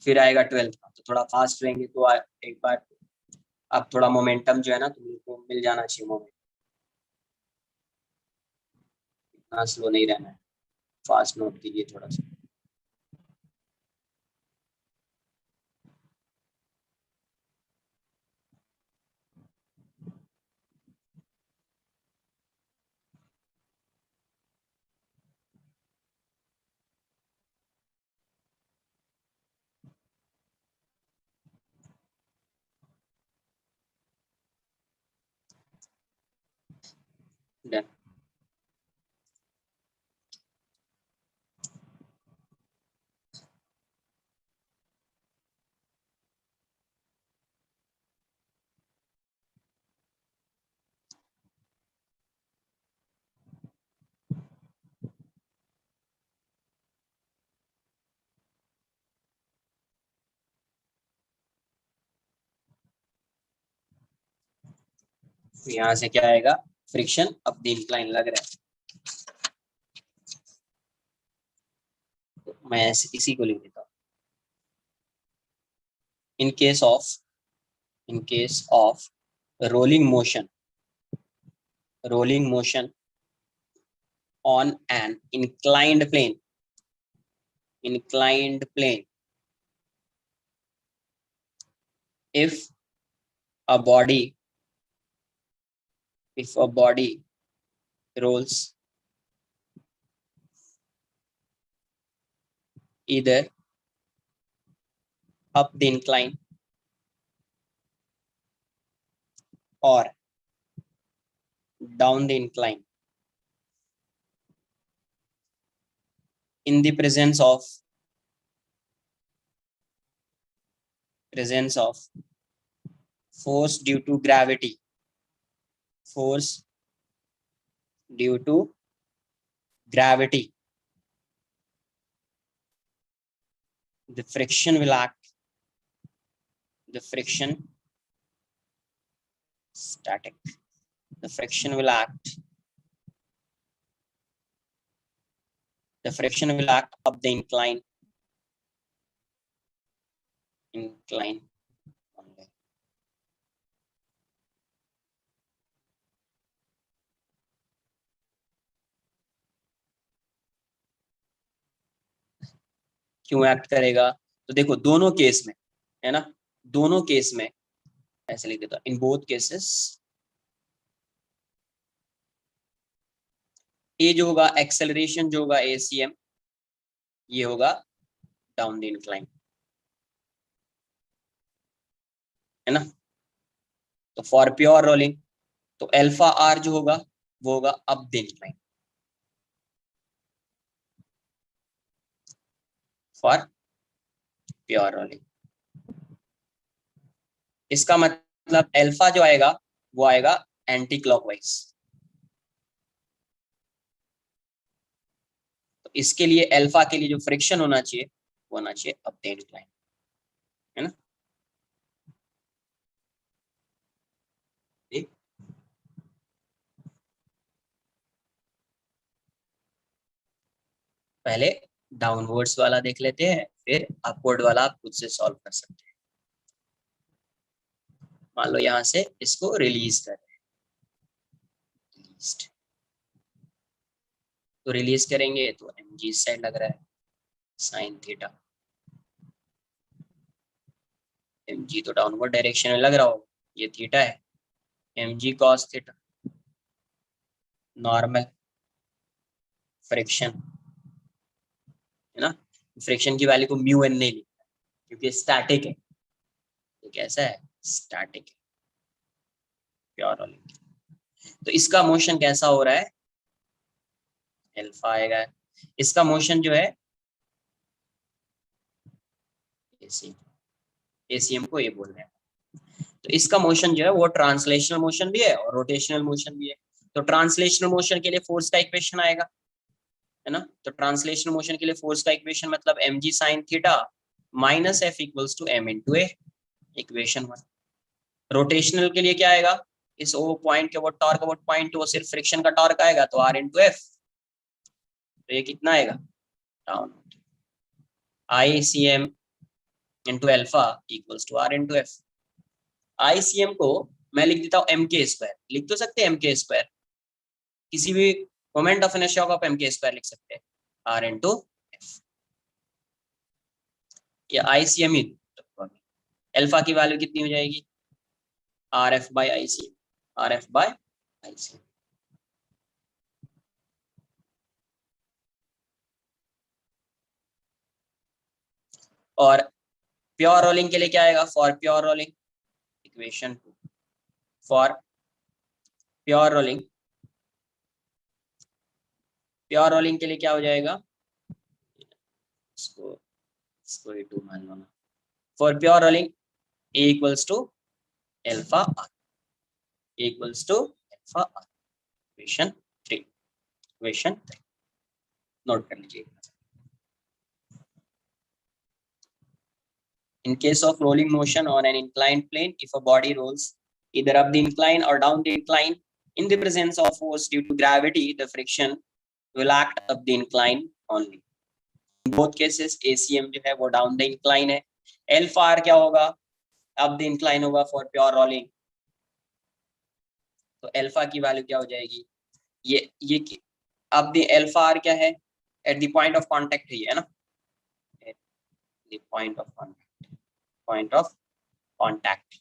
फिर आएगा 12th का, तो थोड़ा फास्ट रहेंगे तो एक बार अब थोड़ा मोमेंटम जो है ना तुम लोग को मिल जाना चाहिए, मोमेंट, इतना स्लो नहीं रहना है, फास्ट नोट कीजिए थोड़ा सा। डन। यहाँ से क्या आएगा, फ्रिक्शन अप द इंक्लाइन लग रहा है, तो मैं इसी को लिख देता हूँ, in case of, in case of rolling motion, rolling motion on an inclined plane, inclined plane. If a body rolls either up the incline or down the incline in the presence of force due to gravity, force due to gravity, the friction will act, the friction static, the friction will act, the friction will act up the incline only. क्यों एक्ट करेगा? तो देखो दोनों केस में, है ना, दोनों केस में ऐसे लिख देता, इन बोथ केसेस ये जो होगा एक्सेलरेशन जो होगा ACM, ये होगा डाउन द इंक्लाइन, है ना। तो फॉर प्योर रोलिंग तो अल्फा आर जो होगा वो होगा up the incline, for pure rolling. इसका मतलब अल्फा जो आएगा वो आएगा एंटी क्लॉकवाइज। तो इसके लिए अल्फा के लिए जो फ्रिक्शन होना चाहिए वो होना चाहिए अप द इंक्लाइन, है ना। पहले डाउनवर्ड्स वाला देख लेते हैं, फिर अपवर्ड वाला आप खुद से सॉल्व कर सकते हैं। मान लो यहां से इसको रिलीज कर रहे हैं, तो रिलीज करेंगे तो mg इस साइड लग रहा है साइन थीटा, mg तो डाउनवर्ड डायरेक्शन में लग रहा होगा, ये थीटा है, mg cos theta, normal friction, है ना। फ्रिक्शन की वैल्यू को म्यू एन नहीं लिखा क्योंकि स्टैटिक है, तो कैसा है, स्टैटिक है प्योर रोलिंग। तो इसका मोशन कैसा हो रहा है, अल्फा आएगा, इसका मोशन जो है एसीएम को ये बोल रहे हैं। तो इसका मोशन जो है वो ट्रांसलेशनल मोशन भी है और रोटेशनल मोशन भी है। तो ट्रांसलेशनल मोशन के लिए फोर्स का इक्वेशन आएगा, है ना। तो ट्रांसलेशनल मोशन के लिए फोर्स का इक्वेशन मतलब mg sin theta minus f equals to m into A, equation 1। Rotational के लिए क्या आएगा, इस ओ पॉइंट के वो टॉर्क वो पॉइंट वो सिर्फ फ्रिक्शन का टॉर्क आएगा, तो r इंटू एफ, तो ये कितना आएगा, down ICM into alpha equals to r into F. ICM को मैं लिख देता हूँ एम के स्क्वायर, लिख तो सकते हैं एम के स्क्वायर, किसी भी मोमेंट ऑफ इनर्शिया को आप एम के स्क्वायर लिख सकते हैं, r इंटू एफ, या ICM ही। अल्फा की वैल्यू कितनी हो जाएगी, RF by ICM, RF by ICM। और प्योर रोलिंग के लिए क्या आएगा, for pure rolling equation 2, for pure rolling, pure rolling के लिए क्या हो जाएगा, इसको इसको ये 2 मान लो ना, for pure rolling A equals to alpha R, equals to alpha R, equation 3 note कर लीजिए। In case of rolling motion on an inclined plane, if a body rolls either up the incline or down the incline in the presence of force due to gravity, the friction will act up the incline only. In both cases ACM जो है वो down the incline है, अल्फा आर क्या होगा, up the incline होगा for pure rolling। तो अल्फा की वैल्यू क्या हो जाएगी, ये अब द अल्फा आर क्या है, eight the point of contact है ना, the point of contact.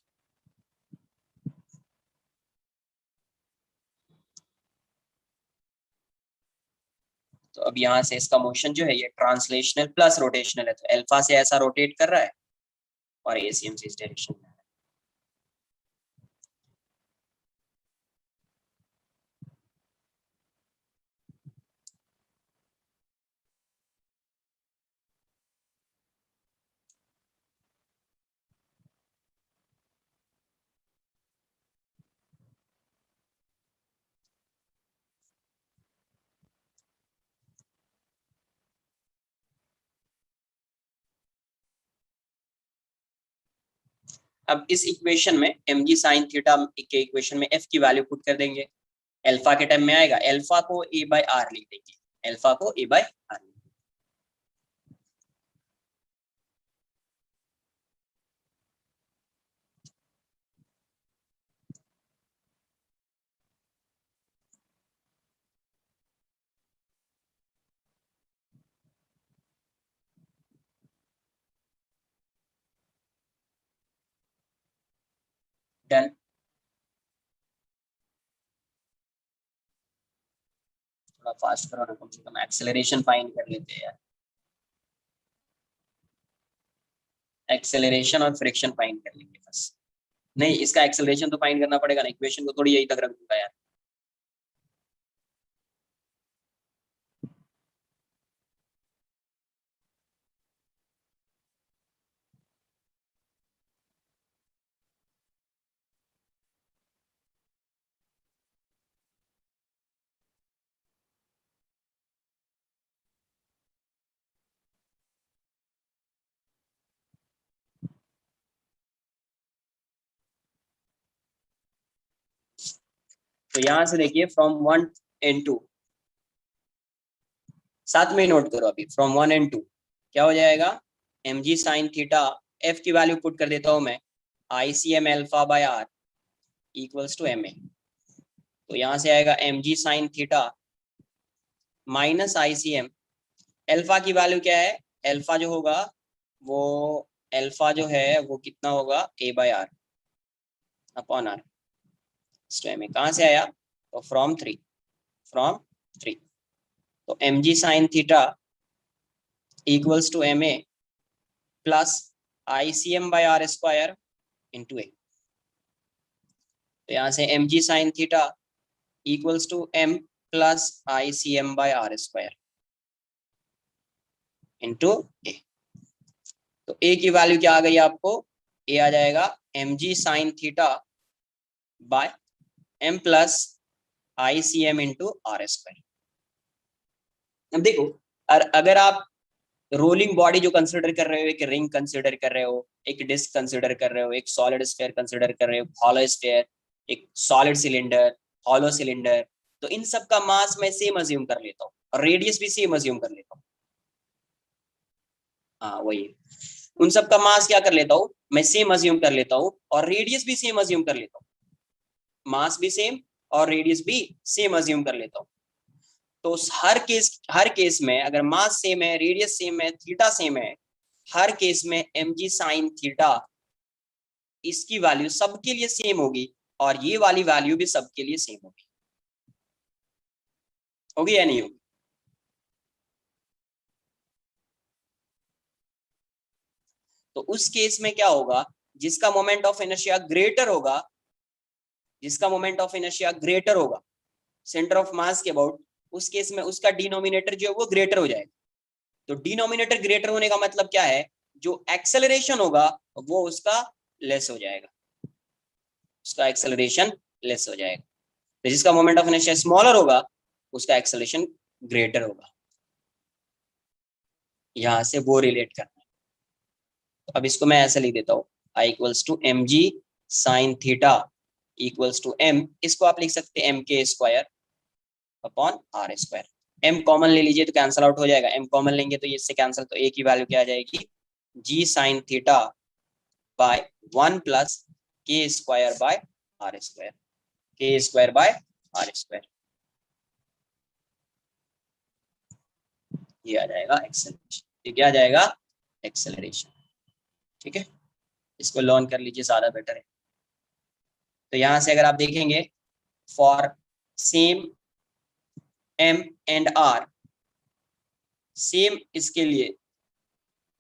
तो अब यहाँ से इसका मोशन जो है ये ट्रांसलेशनल प्लस रोटेशनल है, तो अल्फा से ऐसा रोटेट कर रहा है और एसीएम से इस डायरेक्शन में। अब इस इक्वेशन में mg sin थीटा के इक्वेशन में f की वैल्यू पुट कर देंगे, अल्फा के टाइम में आएगा, अल्फा को a बाय आर लिख देंगे, अल्फा को a बाय आर। डन। थोड़ा फास्ट करो ना, कम से कम एक्सेलरेशन फाइंड कर लेते हैं यार, एक्सेलरेशन और फ्रिक्शन फाइंड कर लेंगे बस। नहीं, इसका एक्सेलरेशन तो फाइंड करना पड़ेगा ना, इक्वेशन को थोड़ी यही तक रख दूंगा यार। तो यहां से देखिए फ्रॉम 1 and 2, साथ में नोट करो अभी, फ्रॉम 1 and 2 क्या हो जाएगा, mg sin थीटा, f की वैल्यू पुट कर देता हूं मैं, ICM alpha by R equals to ma। तो यहां से आएगा mg sin theta minus ICM, alpha की वैल्यू क्या है, अल्फा जो होगा वो, अल्फा जो है वो कितना होगा, a by R upon R, में कहां से आया, तो फ्रॉम 3, फ्रॉम 3। तो mg sin theta equals to ma plus ICM by R square into A. तो यहाँ से mg sin theta equals to m plus ICM by R square into A. तो a की वैल्यू क्या आ गई आपको, a आ जाएगा mg sin theta by m plus ICM into R square. अब देखो, अगर आप रोलिंग बॉडी जो कंसिडर कर रहे हो, एक रिंग कंसिडर कर रहे हो, एक डिस्क कंसिडर कर रहे हो, एक सॉलिड स्फीयर कंसिडर कर रहे हो, हॉलो स्फीयर, एक सॉलिड सिलेंडर, हॉलो सिलेंडर, तो इन सब का मास मैं सेम अज्यूम कर लेता हूँ और रेडियस भी सेम अज्यूम कर लेता हूँ। हाँ वही, उन सब का मास क्या कर लेता हूँ मैं, सेम अज्यूम कर लेता हूँ और रेडियस भी सेम अज्यूम कर लेता हूँ, मास भी सेम और रेडियस भी सेम अज्यूम कर लेता हूँ। तो हर केस में अगर मास सेम है, रेडियस सेम है, थीटा सेम है, हर केस में mg sin थीटा इसकी वैल्यू सबके लिए सेम होगी और ये वाली वैल्यू भी सबके लिए सेम होगी, होगी या नहीं होगी। तो उस केस में क्या होगा, जिसका मोमेंट ऑफ इनर्शिया ग्रेटर होगा, जिसका मोमेंट ऑफ इनर्शिया ग्रेटर होगा सेंटर ऑफ मास के अबाउट, उस केस में उसका डिनोमिनेटर जो है वो ग्रेटर हो जाएगा। तो डिनोमिनेटर ग्रेटर होने का मतलब क्या है, जो एक्सेलरेशन होगा वो उसका लेस हो जाएगा, उसका एक्सेलरेशन लेस हो जाएगा। तो जिसका मोमेंट ऑफ इनर्शिया स्मॉलर होगा उसका एक्सेलरेशन ग्रेटर होगा। यहां से वो रिलेट करना है। तो अब इसको मैं ऐसे लिख देता हूँ, I equals to M G sine theta equals to m, इसको आप लिख सकते हैं mk square upon R square. m common ले लीजिए तो कैंसिल आउट हो जाएगा, m कॉमन लेंगे तो ये इससे कैंसिल, तो a की वैल्यू क्या आ जाएगी, g sine theta by 1 plus के स्क्वायर बाय आर स्क्वायर, के स्क्वायर बाय आर स्क्वायर, ये आ जाएगा एक्सेलरेशन। ये क्या आ जाएगा, एक्सेलरेशन। ठीक है, इसको लर्न कर लीजिए, ज्यादा बेटर है। तो यहां से अगर आप देखेंगे for same M and R, same इसके लिए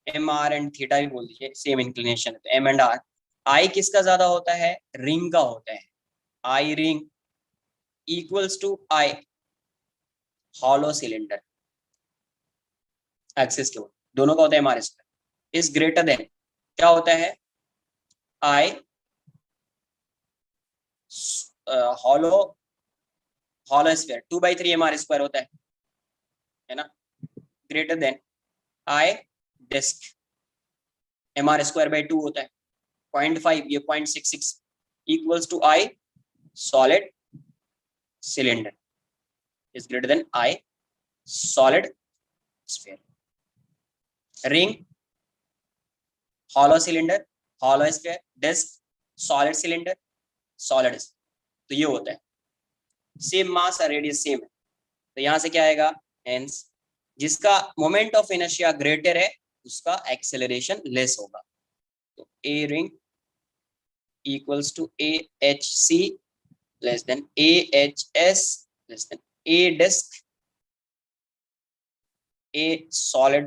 एम आर एंड थीटा भी बोल दीजिए, सेम इंक्लिनेशन है तो एम एंड आर, आई किसका ज्यादा होता है, रिंग का होता है। I ring equals to I hollow cylinder, axis के दोनों का होता है M R square, is greater than क्या होता है, I hollow hollow square 2/3 M R square होता है ना, greater than I disc M R square by 2 होता है, 0.5 ये 0.66 equals to I solid cylinder is greater than I solid sphere. Ring, hollow cylinder, hollow sphere, disk, solid cylinder, solid sphere. तो ये होता है, सेम मास और रेडियस सेम है, तो यहां से क्या आएगा, हेंस जिसका मोमेंट ऑफ इनर्शिया ग्रेटर है उसका एक्सेलरेशन लेस होगा। तो A ring equals to A H C less than A H S less than A disc, a solid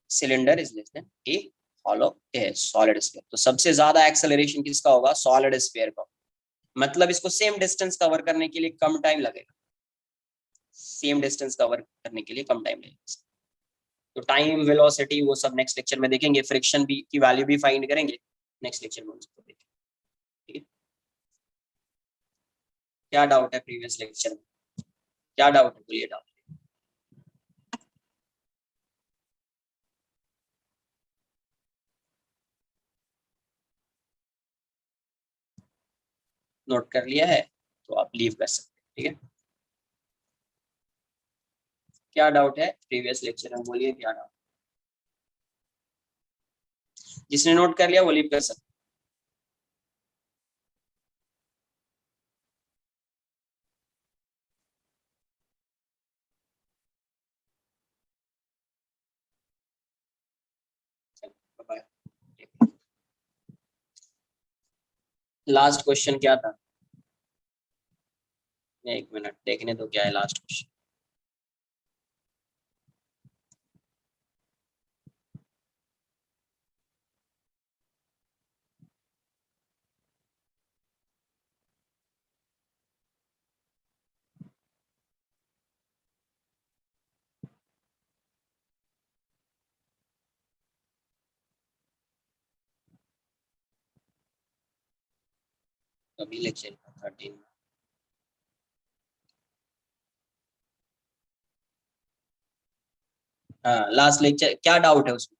cylinder is less than a hollow solid sphere। तो सबसे ज्यादा एक्सेलरेशन किसका होगा, सॉलिड स्फीयर का। मतलब इसको सेम डिस्टेंस कवर करने के लिए कम टाइम लगेगा, सेम डिस्टेंस कवर करने के लिए कम टाइम लगेगा। तो टाइम, वेलोसिटी वो सब नेक्स्ट लेक्चर में देखेंगे, फ्रिक्शन भी की वैल्यू भी फाइंड करेंगे नेक्स्ट लेक्चर में, उसको देखेंगे। ठीक है, क्या डाउट है प्रीवियस लेक्चर में, क्या डाउट है, बोलिए डाउट। नोट कर लिया है तो आप लीव कर सकते हैं। ठीक है, क्या डाउट है प्रीवियस लेक्चर में, बोलिए क्या डाउट। जिसने नोट कर लिया वो लीव कर सकते। लास्ट क्वेश्चन क्या था, एक मिनट देखने दो क्या है लास्ट क्वेश्चन। अभी लेक्चर 13, हाँ लास्ट लेक्चर क्या डाउट है उसमें,